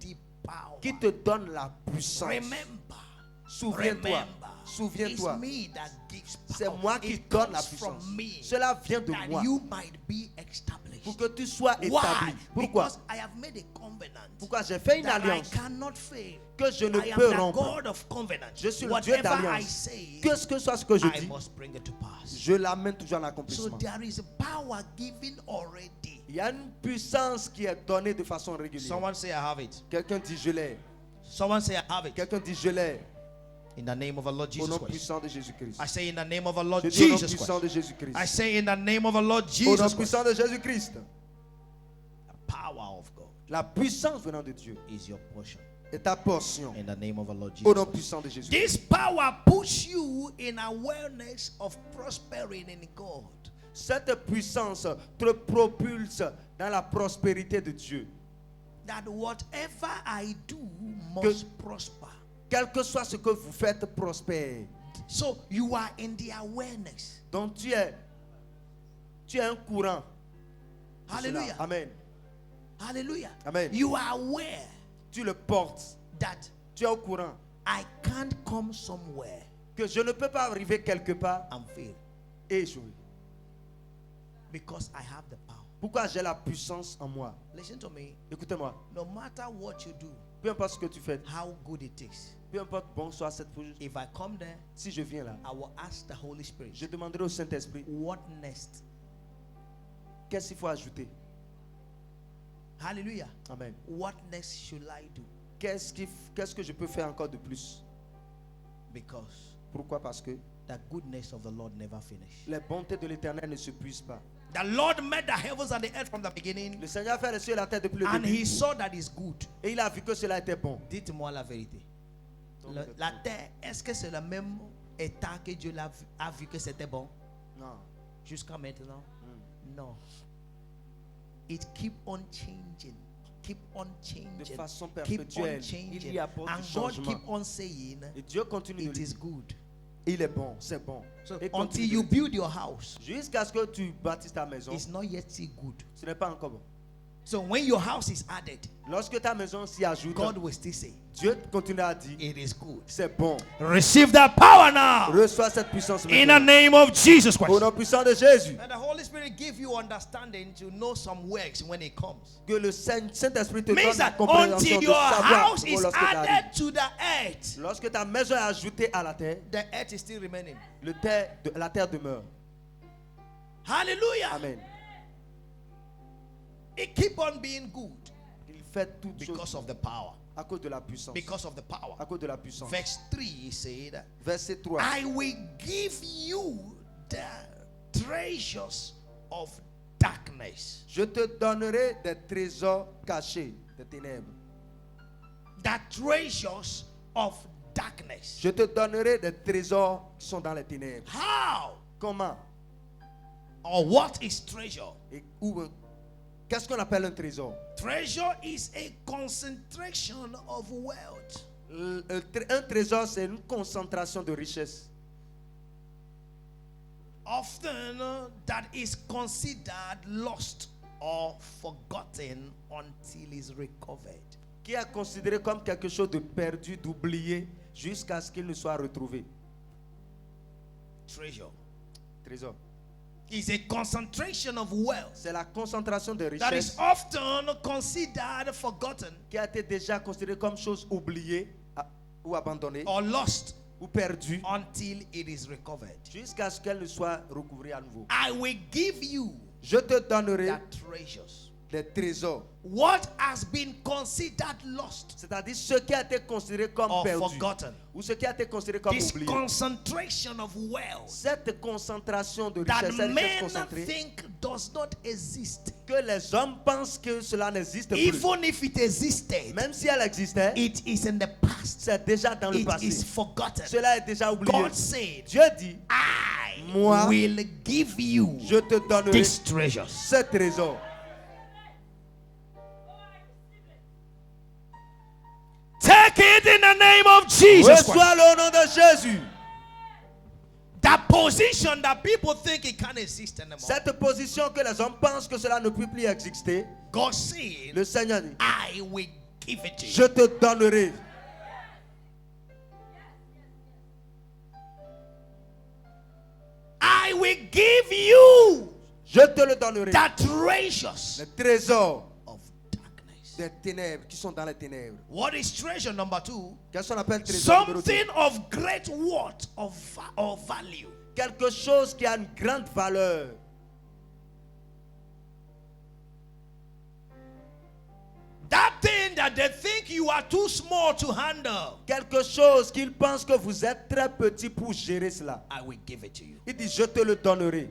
qui te donne la puissance. Remember. Souviens-toi. Souviens-toi. C'est moi qui donne la puissance. Cela vient de moi. Pour que tu sois établi. Pourquoi? Pourquoi j'ai fait une alliance que je ne peux rompre. Je suis le Dieu d'alliance. Que ce soit ce que je dis, je l'amène toujours en accomplissement. Il y a une puissance qui est donnée de façon régulière. Someone say I have it. Quelqu'un dit je l'ai. Someone say I have it. Quelqu'un dit je l'ai. In the name of our Lord Jesus Au nom Christ. puissant de Jésus-Christ. I say in the name of our Lord Je dis au nom Jesus puissant de Christ. Jésus-Christ. I say in the name of our Lord Au nom Jesus Christ. puissant de Jésus-Christ. The power of God La puissance venant de Dieu is your portion. est ta portion. In the name of our Lord Au nom Jesus Christ. puissant de Jésus. This power puts you in awareness of prospering in God. Cette puissance te propulse dans la prospérité de Dieu. That whatever I do must prosper. Quel que soit ce que vous faites, prospère. So you are in the awareness. Donc tu es un courant. Hallelujah. Amen. Hallelujah. Amen. You are aware. Tu le portes. That tu es au courant. I can't come somewhere. Que je ne peux pas arriver quelque part and fail. Et échouer. Because I have the power. Pourquoi j'ai la puissance en moi? Listen to me. Écoutez-moi. No matter what you do, peu importe ce que tu fais, how good it is, peu importe bon soit cette chose, if I come there, si je viens là, I will ask the Holy Spirit, je demanderai au Saint-Esprit, what next? Qu'est-ce qu'il faut ajouter? Hallelujah. Amen. What next should I do? Qu'est-ce que je peux faire encore de plus? Because pourquoi? Parce que the goodness of the Lord never finishes. Les bontés de l'Éternel ne s'épuisent pas. The Lord made the heavens and the earth from the beginning. Le Seigneur a fait les cieux et la terre depuis le and début. he saw that it's good. Et il a vu que cela était bon. Dites-moi la vérité. La terre, est-ce que c'est le même état que Dieu a vu que c'était bon? Non. Jusqu'à maintenant? Non. It keep on changing. Keep on changing. De façon keep on perpétuelle. changing. Il y apporte and du God changement. keep on saying, et Dieu continue it de is dire, good. Il est bon, c'est bon. So until you build your house, jusqu'à ce que tu bâtisses ta maison, it's not yet still good. Ce n'est pas encore bon. So when your house is added, lorsque ta maison s'y ajoute, God will still say, Dieu continuera à dire, it is good. C'est bon. Receive that power now. Reçois cette puissance in the name of Jesus Christ. Au nom puissant de Jésus. And the Holy Spirit give you understanding to know some works when it comes. Que le Saint-Esprit te means donne la that compréhension until de your savoir house is added to the earth, lorsque ta maison est ajoutée à la terre, the earth is still remaining. La terre demeure. Hallelujah. Amen. It keep on being good. Il fait tout because of the power. À cause de la puissance. Because of the power. À cause de la puissance. Verse 3 he said, Verset 3. I will give you the treasures of darkness. Je te donnerai des trésors cachés des ténèbres. The treasures of darkness. Je te donnerai des trésors qui sont dans les ténèbres. How? Comment? Or what is treasure? Et qu'est-ce qu'on appelle un trésor? Treasure is a concentration of wealth. Un trésor, c'est une concentration de richesse. Often that is considered lost or forgotten until it's recovered. Qui est considéré comme quelque chose de perdu, d'oublié, jusqu'à ce qu'il ne soit retrouvé. Treasure. Trésor. Is a concentration of wealth. C'est la concentration de richesse. That is often considered forgotten. Qui a été déjà considéré comme chose oubliée ou abandonnée. Or lost. Ou perdue. Until it is recovered. Jusqu'à ce qu'elle ne soit recouvrée à nouveau. I will give you. Je te donnerai the treasures. des trésors. What has been considered lost C'est-à-dire ce qui a été considéré comme or perdu. forgotten. Ou ce qui a été considéré comme This oublié. concentration of wealth Cette concentration de that richesse, cette richesse men concentrée, think does not exist. que les hommes pensent que cela n'existe plus. Even if it existed, Même si elle existait, it is in the past. c'est déjà dans le It passé. is forgotten. Cela est déjà oublié. God said, Dieu dit, I Moi, will give you je te donnerai these treasures. ce trésor. Take it in the name of Jesus Christ. Reçois le nom de Jésus. That position that people think it can't exist anymore. Cette position que les hommes pensent que cela ne peut plus exister, God said, le Seigneur dit, I will give it to je you. te donnerai. I will give you Je te le donnerai. the treasures Les trésors of darkness. des ténèbres qui sont dans les ténèbres. What is treasure number 2? Qu'est-ce qu'on appelle trésor numéro 2? Something of great worth or value. Quelque chose qui a une grande valeur. That thing that they think you are too small to handle, Quelque chose qu'ils pensent que vous êtes très petit pour gérer cela. I will give it to you. Il dit, je te le donnerai.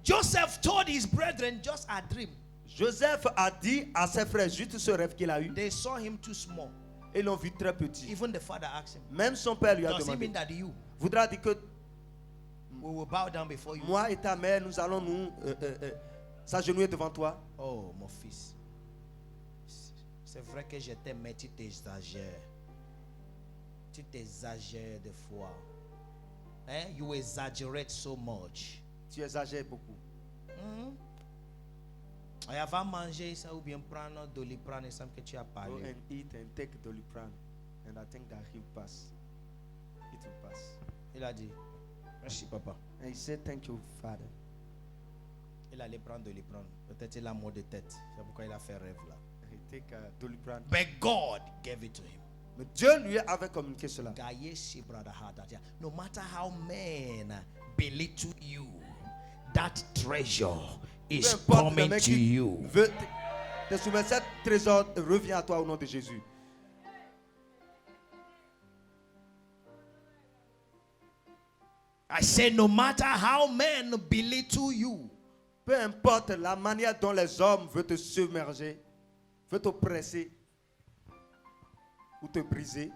Joseph told his brethren just a dream. Joseph a dit à ses frères juste ce rêve qu'il a eu. They saw him too small. Ils l'ont vu très petit. Even the father asked him, Même son père lui a does it demandé. mean that you Voudra dire que we will bow down before you? moi et ta mère, nous allons nous s'agenouiller devant toi. Oh, mon fils. C'est vrai que je t'aime, mais tu t'exagères. Tu t'exagères des fois. Eh? You exaggerate so much. Tu exagères beaucoup. Et avant de manger ça ou bien prendre Doliprane, il semble que tu as Go parlé. and eat and take Doliprane. And I think that he'll pass. It will pass. Il a dit, merci papa. And he said, thank you, Father. Il allait prendre Doliprane. Peut-être il a mot de tête. C'est pourquoi il a fait rêve là. He take Doliprane. But God gave it to him. Mais Dieu lui avait communiqué cela. No matter how men belittle you, that treasure Peu is importe le coming mec to qui you. veut te soumettre, cet trésor revient à toi au nom de Jésus. I say, no matter how men belittle you, Peu importe la manière dont les hommes veulent te submerger, veulent t'oppresser ou te briser,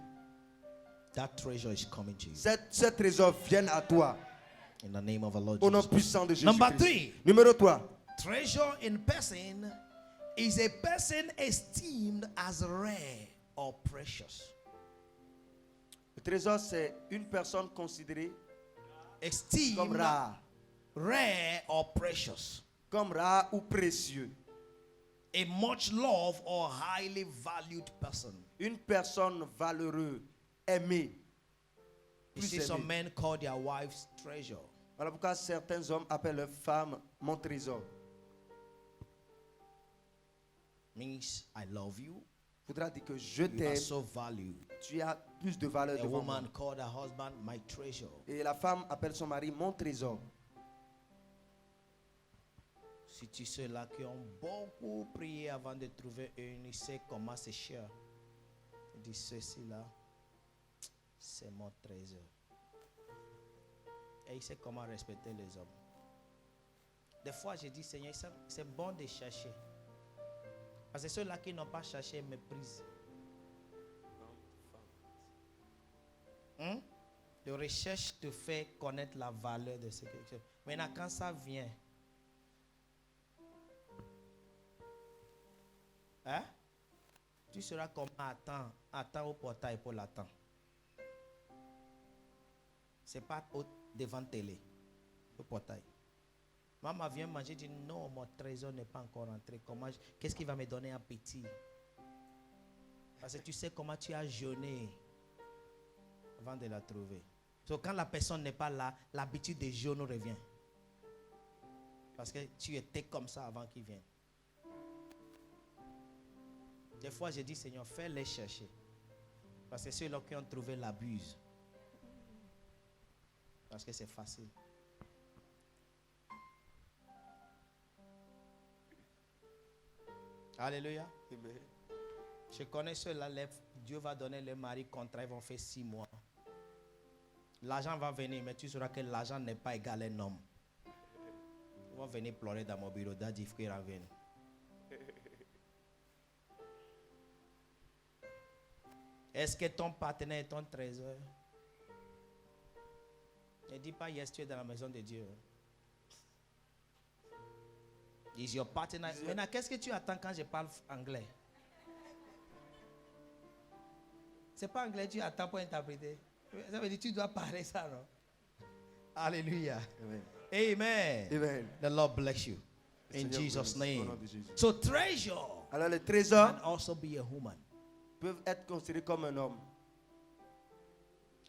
that treasure is coming to you. ce trésor vient à toi In the name of our Lord au nom Jesus. puissant de Jésus. Number 3. Numéro 3. Treasure in person is a person esteemed as rare or precious. Le trésor, c'est une personne considérée Esteemed comme rare or precious. ou précieux. A much loved or highly valued person. Une personne valeureuse, aimée. You Plus see some aimée. men call their wives treasure. Voilà pourquoi certains hommes appellent leurs femmes mon trésor. Means I love you. Faudra dire que je You are t'aime. so valued. Tu as plus de valeur A devant moi. woman called her husband my treasure. Et la femme appelle son mari mon trésor. Si tu ceux-là qui ont beaucoup prié avant de trouver une, il sait comment c'est cher. Il dit ceci-là, c'est mon trésor. Et il sait comment respecter les hommes. Des fois, je dis, Seigneur, c'est bon de chercher. Parce que ceux-là qui n'ont pas cherché méprisent. La recherche te fait connaître la valeur de ce quelque chose. Maintenant, quand ça vient, hein? Tu seras comme attends au portail pour l'attendre. C'est pas devant télé, au portail. Maman vient manger, dit non, mon trésor n'est pas encore rentré. Qu'est-ce qui va me donner appétit? Parce que tu sais comment tu as jeûné avant de la trouver. Donc quand la personne n'est pas là, l'habitude de jeûne revient. Parce que tu étais comme ça avant qu'il vienne. Des fois, je dis, Seigneur, fais-les chercher. Parce que ceux-là qui ont trouvé l'abuse. Parce que c'est facile. Alléluia. Amen. Je connais ceux-là, Dieu va donner le mari contrat, ils vont faire 6 mois. L'argent va venir, mais tu sauras que l'argent n'est pas égal à un homme. Ils vont venir pleurer dans mon bureau. Daddy, frère, revienne. Est-ce que ton partenaire est ton trésor? Ne dis pas yes, tu es dans la maison de Dieu. Is your partner? Maintenant, qu'est-ce que tu attends quand je parle anglais? C'est pas anglais, tu attends pour interpréter. Ça veut dire que tu dois parler ça, non? Alléluia. Amen. Amen. Amen. The Lord bless you. In Seigneur Jesus' vous bénisse au nom name. de Jésus. So treasure Alors les trésors can also be a woman. peuvent être considérés comme un homme.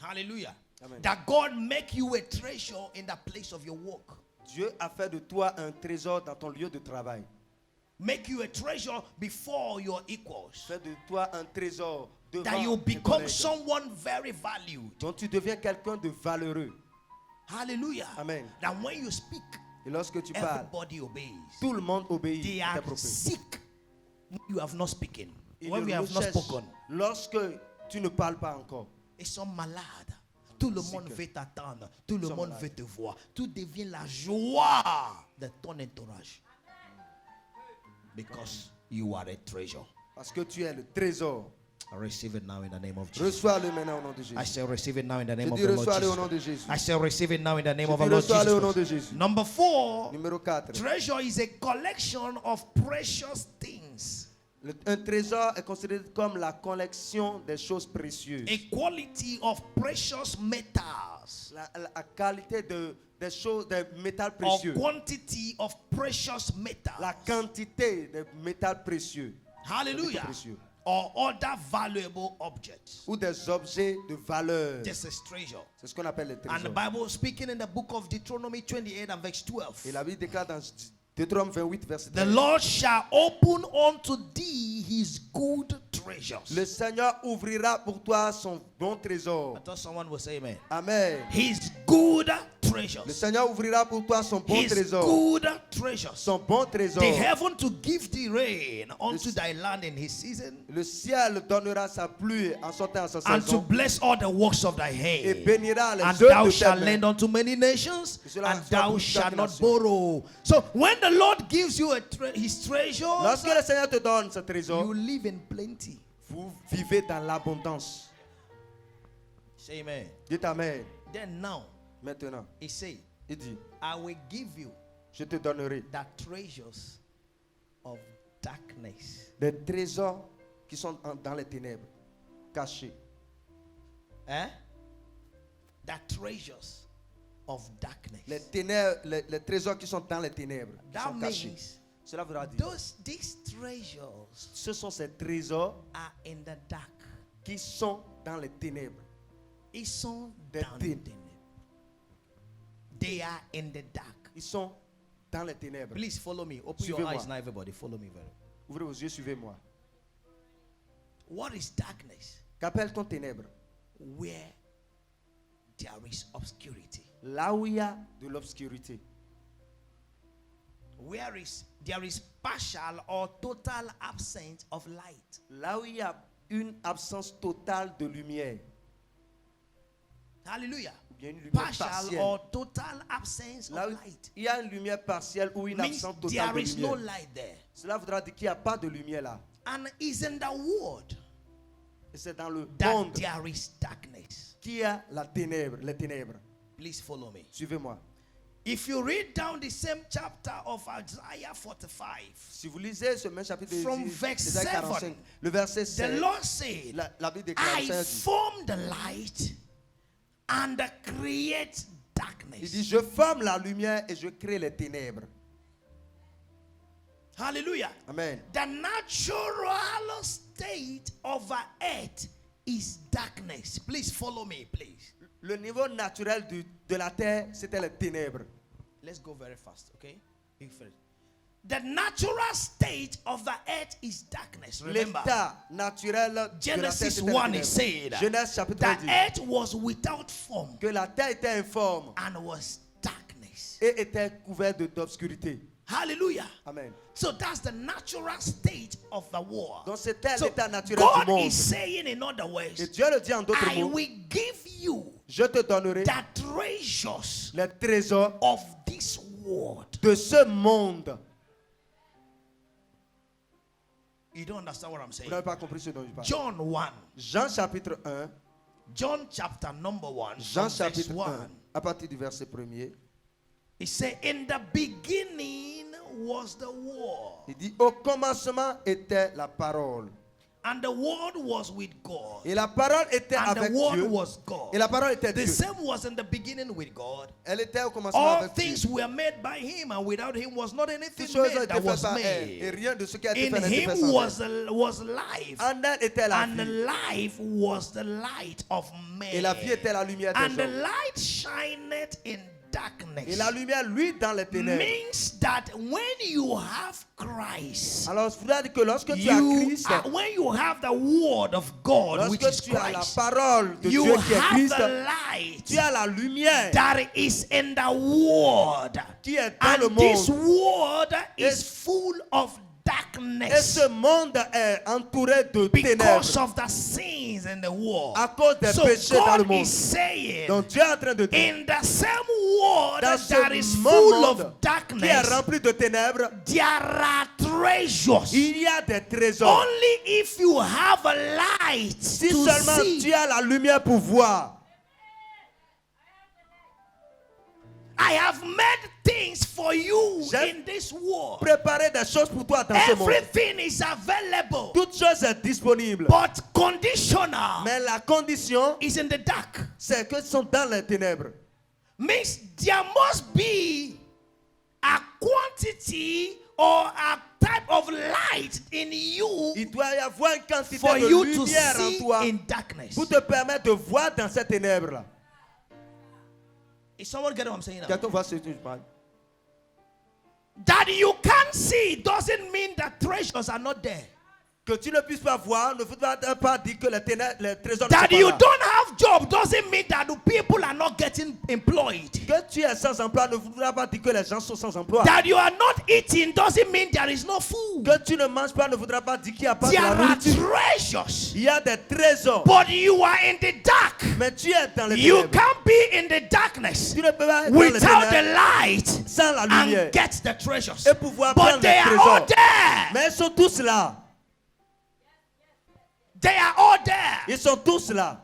Hallelujah. Amen. That God make you a treasure in the place of your work. Dieu a fait de toi un trésor dans ton lieu de travail. Make you a treasure before your equals. Fait de toi un trésor devant That you tes become collègues. someone very valued. Donc tu deviens quelqu'un de valeureux. Hallelujah. Amen. That when you speak, Et lorsque tu parles, everybody obeys. tout le monde obéit They à tes are propos. sick when you have not spoken. Ils When we le have not recherchent spoken. lorsque tu ne parles pas encore. Ils sont malades. Tout le monde Sick. veut t'attendre. Tout le sont monde malades. veut te voir. Tout devient la joie de ton entourage. Because you are a treasure. Parce que tu es le trésor. Receive it now in the name of Jesus. Reçois-le maintenant au nom de I Jésus. shall receive it now in the Je name of dis the Lord reçois-le au nom Jesus. de Jésus. I shall receive it now in the name Je of the dis Lord reçois-le au nom Jesus. de Jésus. Number 4. Numéro 4. Treasure is a collection of precious things. Un trésor est considéré comme la collection des choses précieuses. A quality of precious metals. La qualité des choses, des métals Or précieux. quantity of precious metals. La quantité des métals précieux. Hallelujah. Précieux. Or other valuable objects. Ou des objets de valeur. This is treasure. C'est ce qu'on appelle les And the trésors. Bible speaking in the book of Deuteronomy 28 and verse 12. Et la Bible déclare dans Deutéronome 28, verset The 13. Lord shall open unto thee his good treasures. Le Seigneur ouvrira pour toi son bon I trésor. thought someone would say amen. Amen. His good Le treasures. Seigneur ouvrira pour toi son bon His trésor. good treasures. Son bon trésor. The heaven to give thee rain unto thy land in his season, Le ciel donnera sa pluie en son temps, en sa and to saison. bless all the works of thy Et hand. bénira les And œuvres thou de tes shalt mains. lend unto many nations, Et cela and sera thou pour shalt chaque not nation. borrow. So when the Lord gives you his treasures, Lorsque le Seigneur te donne ce you trésor, live in plenty. vous vivez dans l'abondance. Say amen. Dites Amen. Then now, Maintenant, he say, il dit, I will give you je te donnerai the treasures of darkness. des trésors qui sont dans les ténèbres, cachés. Eh? The treasures of darkness. Les ténèbres, les trésors qui sont dans les ténèbres, qui That sont cachés. means Cela voudra dire, these treasures ce sont ces trésors are in the dark. qui sont dans les ténèbres. Ils sont Des dans les ténèbres. ténèbres. They are in the dark. Ils sont dans les ténèbres. Please follow me. Open your Suivez-moi. eyes now, everybody. Follow me very. Ouvrez vos yeux, suivez-moi. What is darkness? Qu'appelle-t-on ténèbres? Where there is obscurity. Là où il y a de l'obscurité. Where is there is partial or total absence of light. Là où il y a une absence totale de lumière. Hallelujah. Ou bien une lumière Partial partielle. or total absence Là of où light. il y a une lumière partielle ou une Means absence totale there de is no lumière. light there. Cela voudra dire qu'il n'y a pas de lumière là. And is in the world Et c'est dans le that monde there is darkness. qu'il y a la ténèbre, les ténèbres. Please follow me. Suivez-moi. If you read down the same chapter of Isaiah 45, Si vous lisez ce même chapitre de From Isaïe verse 45, 7, le verset the 7, Lord said, la Bible déclare, le I Seigneur dit, form the light and create il darkness. dit, je forme la lumière et je crée les ténèbres. Hallelujah. Amen. The natural state of the earth is darkness. Please follow me, please. Le niveau naturel de la terre, c'était les ténèbres. Let's go very fast, okay? Big first. The natural state of the earth is darkness. Remember, L'état naturel de la terre, Genesis c'était les 1 it ténèbres. said Genèse chapitre 1 the dit earth was without form que la terre était informe and was darkness. et était couverte d'obscurité. Hallelujah. Amen. So that's the natural state of the world. Donc c'était So l'état naturel God du monde. is saying in other Et words, Dieu le dit en d'autres I mots, will give you je te donnerai the treasures les trésors of this world. de ce monde. You don't understand what I'm Vous saying? n'avez pas compris ce dont je parle. John 1. Jean chapitre 1, John chapter number 1. Jean from verse chapitre 1. 1, à partir du verset 1er, It says, in the beginning was the Word, il dit, au commencement était la parole. and the Word was with God, Et la parole était and the avec Word Dieu. was God. Et la parole était The Dieu. same was in the beginning with God. Elle était au commencement All avec things Dieu. were made by Him, and without Him was not anything Toutes choses ont made été that was faites par elle. Et made. rien de ce qui a été In fait n'a été fait Him sans elle. was life, En elle était la and the vie. life was the light of Et la vie était man. la lumière And des the hommes. light shineth in Et darkness. la lumière, lui, dans les ténèbres. Means that when you have Christ, Alors, il faut dire que lorsque tu as you Christ, when you have the word of God, which is lorsque tu as la Christ, parole de you Dieu qui est have Christ, the light tu as la lumière that is in the word, qui est dans le and this monde. word is Et- full of Et darkness ce monde est entouré de because ténèbres of the sins in the world. à cause des So péchés dans le God monde. is saying, Donc Dieu est en train de dire, in the same word dans ce that is même full monde of qui est darkness, rempli de ténèbres, there are treasures. il y a des trésors. Only if you have a light Si to seulement see. tu as la lumière pour voir. I have made things for you J'ai in this world. Préparer des choses pour toi dans ce monde. Everything is available, Toute chose est disponible. but conditional Mais la condition, is in the dark. c'est qu'ils sont dans les ténèbres. Means there must be a quantity or a type of light in you Il doit y avoir une quantité for de you to lumière en see toi in darkness. pour te permettre de voir dans ces ténèbres-là. Is someone getting what I'm saying now? Quelqu'un voit ce que je parle? That you can't see doesn't mean that treasures are not there. Que tu ne puisses pas voir ne veut pas dire que les trésors ne sont That pas you là. don't have job doesn't mean that the people are not getting employed. Que tu es sans emploi ne voudra pas dire que les gens sont sans emploi. That you are not eating doesn't mean there is no food. Que tu ne manges pas ne voudra pas dire qu'il n'y a pas de There la are nourriture. treasures, Il y a des trésors. but you are in the dark. Mais tu es dans les You ténèbres. can't be in the darkness Tu ne peux pas être dans les without the ténèbres light sans la lumière. and get the treasures. Et pouvoir prendre But les they are all trésors. there. Mais ils sont tous là. They are all there. Ils sont tous là.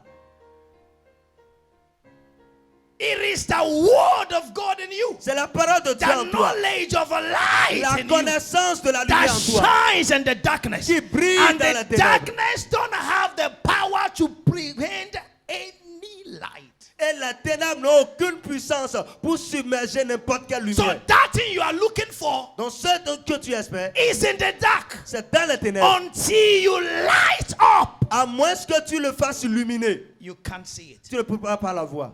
It is the word of God in you. C'est la parole de Dieu en The toi. knowledge of a light La in you connaissance de la lumière that en toi. shines in the darkness. Qui brille And dans la the ténèbre. darkness don't have the power to prevent any light. Et la ténèbre n'a aucune puissance pour submerger n'importe quelle So lumière. that thing you are looking for Donc ce que tu espères, is in the dark c'est dans les ténèbres. until you light up. À moins que tu le fasses illuminer, You can't see it. tu ne peux pas la voir.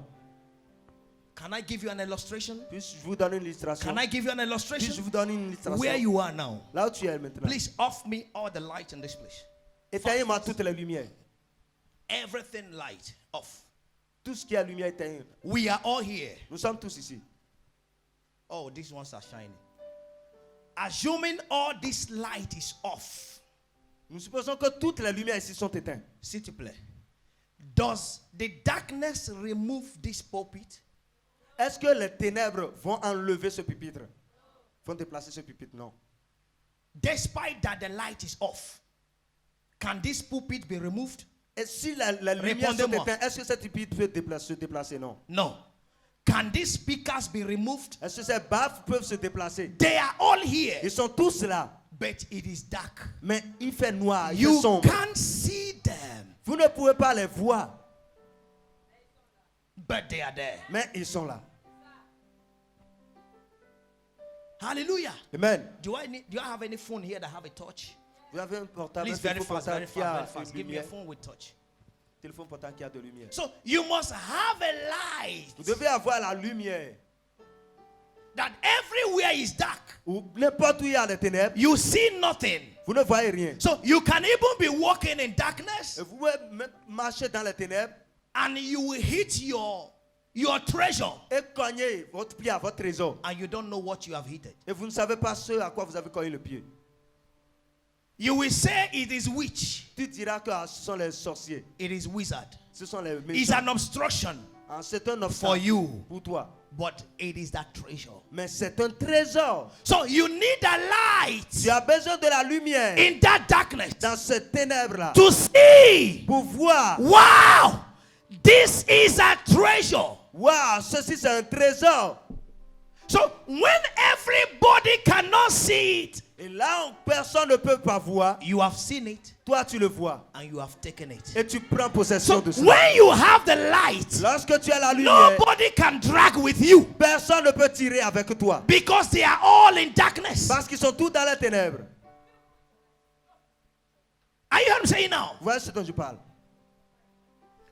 Can I give you an illustration? Puis-je vous donner une illustration? Can I give you an Puis-je illustration? vous donner une illustration? Where you are now. Là où tu es maintenant. Please off me all the light in this place. Éteignez-moi toutes les lumières. Everything light off. Tout ce qui est lumière éteigne. We are all here. Nous sommes tous ici. Oh, these ones are shining. Assuming all this light is off. Nous supposons que toutes les lumières ici sont éteintes. S'il te plaît. Does the darkness remove this pulpit? Est-ce que les ténèbres vont enlever ce pupitre? Vont déplacer ce pupitre? Non. Despite that the light is off, can this pulpit be removed? Et si la lumière sont Répondez-moi. éteintes, est-ce que ce pupitre peut se déplacer? Non. No. Can these speakers be removed? Est-ce que ces baffes peuvent se déplacer? They are all here, Ils sont tous là. but it is dark. Mais il fait noir, il fait You sombre. can't see them, Vous ne pouvez pas les voir. but they are there. Mais ils sont là. Hallelujah. Amen. Do I have any phone here that have a touch? Vous avez un portable, Please, un very téléphone fast, very portable qui fast, a very fast. une Give me a lumière. phone with touch. Téléphone portable qui a de lumière. So you must have a light Vous devez avoir la lumière. that everywhere is dark. Ou n'importe où il y a les ténèbres, You see nothing. vous ne voyez rien. So you can even be walking in darkness Et vous pouvez même marcher dans les ténèbres and you will hit your your treasure et cognez votre pied à votre trésor. and you don't know what you have hit. Et vous ne savez pas ce à quoi vous avez cogné le pied. You will say it is witch. Tu diras que ce sont les sorciers. It is wizard. Ce sont les It's méchants. an obstruction C'est un for obstacle you. pour toi. But it is that treasure. Mais c'est un trésor. So you need a light Tu as besoin de la lumière in that darkness dans ces ténèbres-là to see. pour voir. Wow, this is a treasure. Wow, ceci c'est un trésor. So when everybody cannot see it, Et là où personne ne peut pas voir, you have seen it toi tu le vois. and you have taken it. Et tu prends possession So de cela. when you have the light, Lorsque tu as la lumière, nobody can drag with you personne ne peut tirer avec toi. because they are all in darkness. Parce qu'ils sont tous dans les ténèbres. Are you hearing me saying now? Voilà ce dont je parle.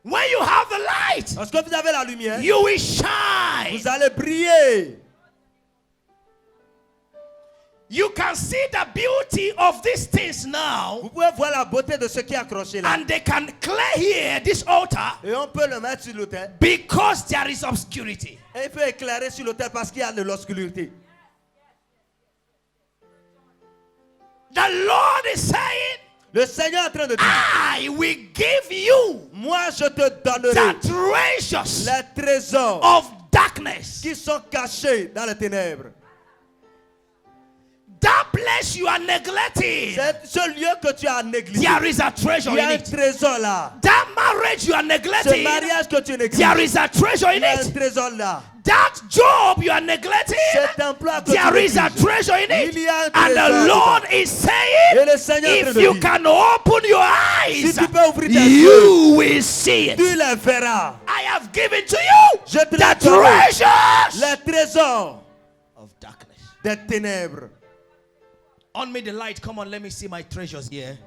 When you have the light, Lorsque vous avez la lumière, you will shine. vous allez briller. You can see the beauty of these things now, Vous pouvez voir la beauté de ce qui est accroché là. and they can clear here this altar Et on peut le mettre sur l'autel. because there is obscurity. Et il peut éclairer sur l'autel parce qu'il y a de l'obscurité. The Lord is saying, Le Seigneur est en train de dire, I will give you moi je te donnerai the treasures les trésors of darkness. qui sont cachés dans les ténèbres. That place you are neglecting, C'est ce lieu que tu as négligé. there is a treasure Il y a in un it. trésor là. That marriage you are Ce neglecting, mariage que tu négliges, there is a treasure il in y a un it. trésor là. That job you are neglecting, Cet emploi que there tu is a négliges. treasure in it. Il y a un And trésor the dedans. Lord is Et saying, le Seigneur est en train if de you dire, can open your si eyes, tu peux ouvrir tes yeux, you will see tu it. les verras. I have given to you Je te the l'ai donné. treasures Les trésors of darkness. des ténèbres. On me the light. Come on, let me see my treasures here.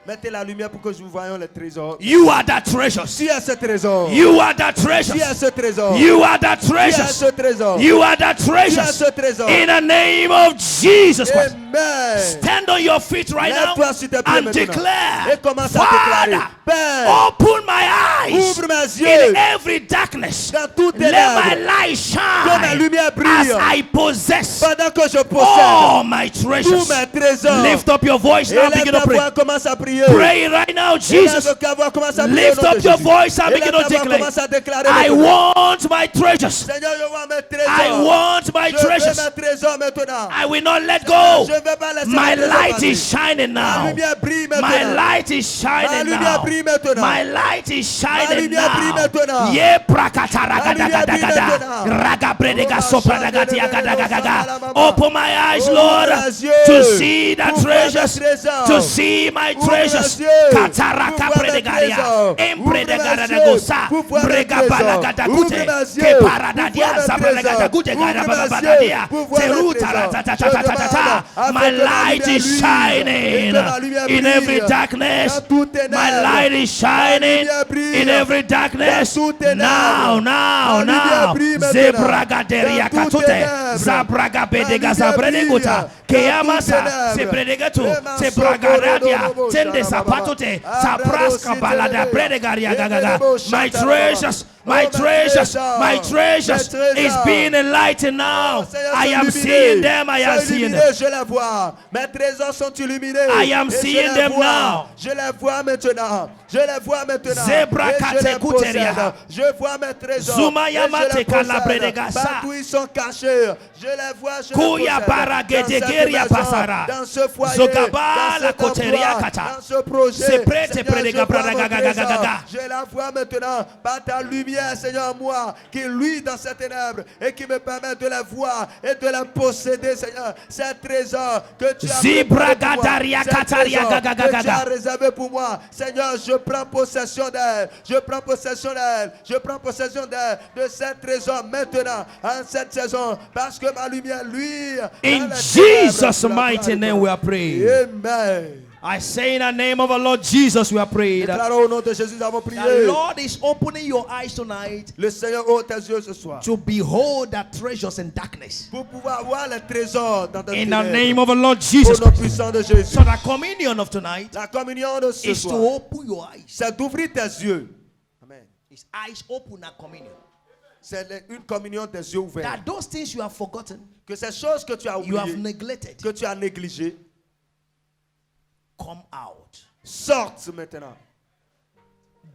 Mettez la lumière pour que nous voyions les trésors. You are the treasures. Tu as ce trésor. You are the Tu as treasures. ce trésor. You are the Tu as treasures. ce trésor. You are the Tu as treasures. ce trésor. In the name of Jesus Christ. Amen. Stand on your feet right now Lève-toi sur tes pieds and maintenant. declare, Et commence à déclarer, Father, Père, open my eyes ouvre mes in yeux every darkness. dans toutes Let tes my lèvres. light Que ma shine lumière brille. as I possess Pendant que je all possède my tous treasures. mes trésors. Lift up your voice now, Élève begin to ta pray. voix, commence à prier. Pray right now, Jesus. Élève ta voix, commence à prier au Lift nom de up your Jésus. voice and begin Élève to ta voix, declare, commence à déclarer I maintenant. want my treasures. Seigneur, je vois mes I trésors. want my Je veux treasures. mes trésors maintenant. I will not let go. Je ne vais pas laisser My mes trésors light passer. is shining Ma now. lumière brille My maintenant. light is shining lumière now. brille maintenant. My light is shining lumière brille now. maintenant. Ye prakata raga lumière daga brille daga maintenant. da. Raga predega Oh, sopra ma daga chandelle, tia gaga gaga la gaga. maman. Open my eyes, Ouvre Lord, mes yeux. to see the Ouvre mes treasures, trésors. to see my Ouvre treasures. mes yeux. Kataraka Ouvre mes predegaria. trésors. Empredegara Ouvre mes da gosa. yeux. Ouvre mes Brega trésors. balaga da Ouvre gute. mes Ke yeux. parada dia Ouvre mes sabraga da trésors. gute gara Ouvre baba mes bada yeux. dia. Ouvre mes Teruta trésors. ra ta ta Je ta ta ta demande ta. afin My que ma light lumière is brille. shining Et que ma lumière in every brille. darkness. Dans toutes tes My lèvres. light is shining lumière brille. in every darkness. Dans toutes tes Now, lèvres. now, Ma lumière now. brille maintenant. Zebraga deria Dans toutes tes katute. lèvres. Zabraga bedega lumière zabreneguta. brille. Keyamasa. Dans toutes tes lèvres. Sebredegetu. Ema Zebraga radia. sokoro Tende sharababa. sapatute. Arabo Zapraska balada sitelele. bredegaria gagaga. Elebo My shatarababa. treasures, my Oh, treasures, trésors. my treasures Mes trésors. is being enlightened now. Seigneur, I sont am illuminés. seeing them. I am Sont seeing illuminés, them. je les vois. Mes trésors sont illuminés. I am Et je seeing les them vois. now. Je les vois maintenant. Je les vois maintenant. Zebra Et je kate les kuteria. possède. Je vois mes trésors. Zuma Et je yamate les kala possède. bredegasa. Partout ils sont cachés. Je les vois. Je Kuya les bara possède. Dans cette gedegeria maison, pasara. dans ce foyer, Zogaba dans la cet koteria endroit, kata. dans ce projet. Se prete Seigneur, predega je vois brada mon gaga gaga trésor. gaga. Je la vois maintenant par ta lumière, Seigneur, moi, qui luit dans ces ténèbres et qui me permet de la voir et de la posséder, Seigneur. Ces trésors que tu as Zibra préparés pour moi, gadaria ces kataria trésors gaga que tu gaga. as réservés pour moi. Seigneur, je prends possession d'elle. Je prends possession d'elle. Je prends possession d'elle, de ces trésors maintenant, en cette saison, parce que ma lumière luit. In dans les ténèbres. Jesus' mighty name we are praying. Amen. I say in the name of our Lord Jesus we are praying. Déclarons au nom de Jésus, nous avons prié. The Lord is opening your eyes tonight Le Seigneur ouvre tes yeux ce soir to behold the treasures in darkness. pour pouvoir voir les trésors dans ta In the ténèbres. name of our Lord Au Jesus nom Christ. puissant de Jésus. So the communion of tonight La communion de ce is to soir, open your eyes. c'est d'ouvrir tes yeux. Amen. His eyes open at communion. C'est une communion des yeux ouverts. That those things you have forgotten, Que ces choses que tu as you have oubliées, neglected, que tu as négligées, come out. sortent maintenant.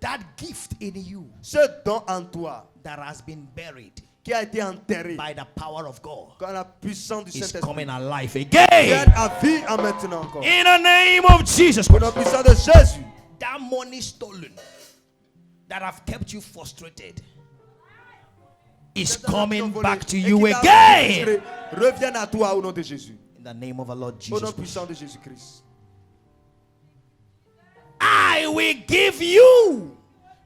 That gift in you Ce don en toi that has been buried qui a été enterré by the power of God quand la puissance du is Saint-Esprit coming alive vient again. à vie en maintenant encore. In the name of Jesus Au nom Christ. puissant de Jésus. That money stolen that have kept you frustrated is coming back to you again. Reviens à toi au nom de Jésus. In the name of our Lord Au Jesus nom Christ. puissant de Jésus-Christ. I will give you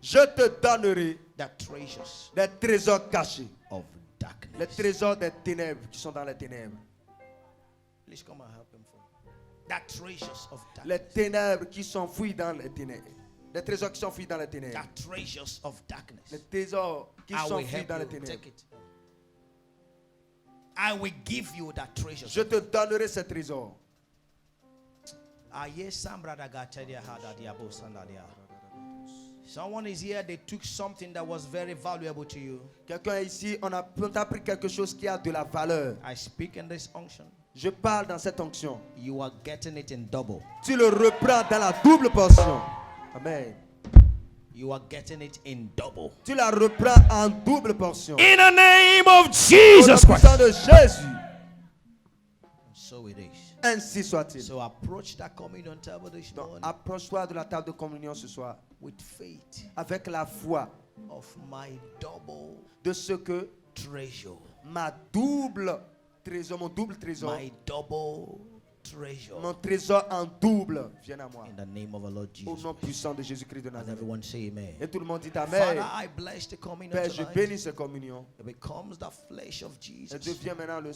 Je te donnerai the treasures des trésors cachés. of darkness. Les trésors des ténèbres qui sont dans les ténèbres. Please come and help him for me. The treasures of Les darkness. ténèbres qui sont fouillés dans les ténèbres. Les trésors qui sont fouillés dans les ténèbres. The treasures of darkness. Les trésors qui I sont will fouillés help dans les you. ténèbres. Take it. I will give you the treasures. Je te donnerai ces trésors. Someone is here, they took something that was very valuable to you. Quelqu'un ici, on t'a pris quelque chose qui a de la valeur. I speak in this unction. Je parle dans cette onction. You are getting it in double. Tu le reprends dans la double portion. Amen. You are getting it in double. Tu la reprends en double portion. In the name of Au nom Jesus puissant Christ. de Jésus. So it is. Ainsi soit-il. So approach that communion table this Donc, morning approche-toi de la table de communion ce soir with faith avec la foi of my double de ce que treasure. ma double trésor, mon double trésor, My double treasure. mon trésor en double vienne à moi. In the name of our Lord Au Jesus nom Christ. puissant de Jésus-Christ de And Nazareth. everyone say amen. Et tout le monde dit Father, Amen. I bless the communion Père, je tonight. bénis cette communion. It becomes the flesh of Elle Jesus devient maintenant le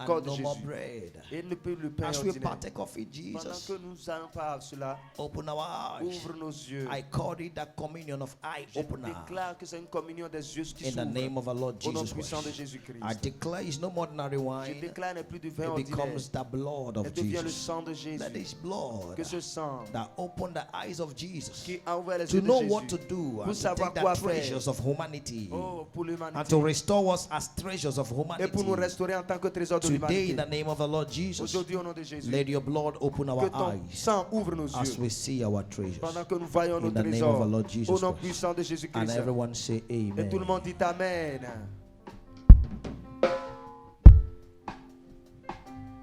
corps and de no more Jésus. bread. Et ne peut le pain As we ordinaire. partake of it, Pendant Jesus, que nous allons par cela, open our eyes. ouvre nos yeux. I call it the communion of eye Je opener. déclare que c'est une communion des yeux qui In the name s'ouvrent. of our Lord Au nom Jesus puissant de Christ. Jésus-Christ. I declare it's no more ordinary Je wine. déclare n'est plus du vin It ordinaire. becomes the blood Elle of devient le Jesus. sang de Jésus. That is blood Que ce sang that opened the eyes of Jesus qui a ouvert les to yeux de know what to Jésus. do Pour and to savoir take quoi the faire. treasures of humanity Oh, pour and l'humanité. to restore us as treasures of Et pour nous humanity. restaurer en tant que trésor de Today, l'humanité. in the name of the Lord Jesus, Aujourd'hui, au nom de Jésus. let your blood open Que our ton eyes sang ouvre nos as yeux. we see our treasures. Pendant que nous voyons nos In the name of our trésors. Lord Jesus Au nom Christ. puissant de And Jésus-Christ. everyone say Et tout le amen. monde dit Amen.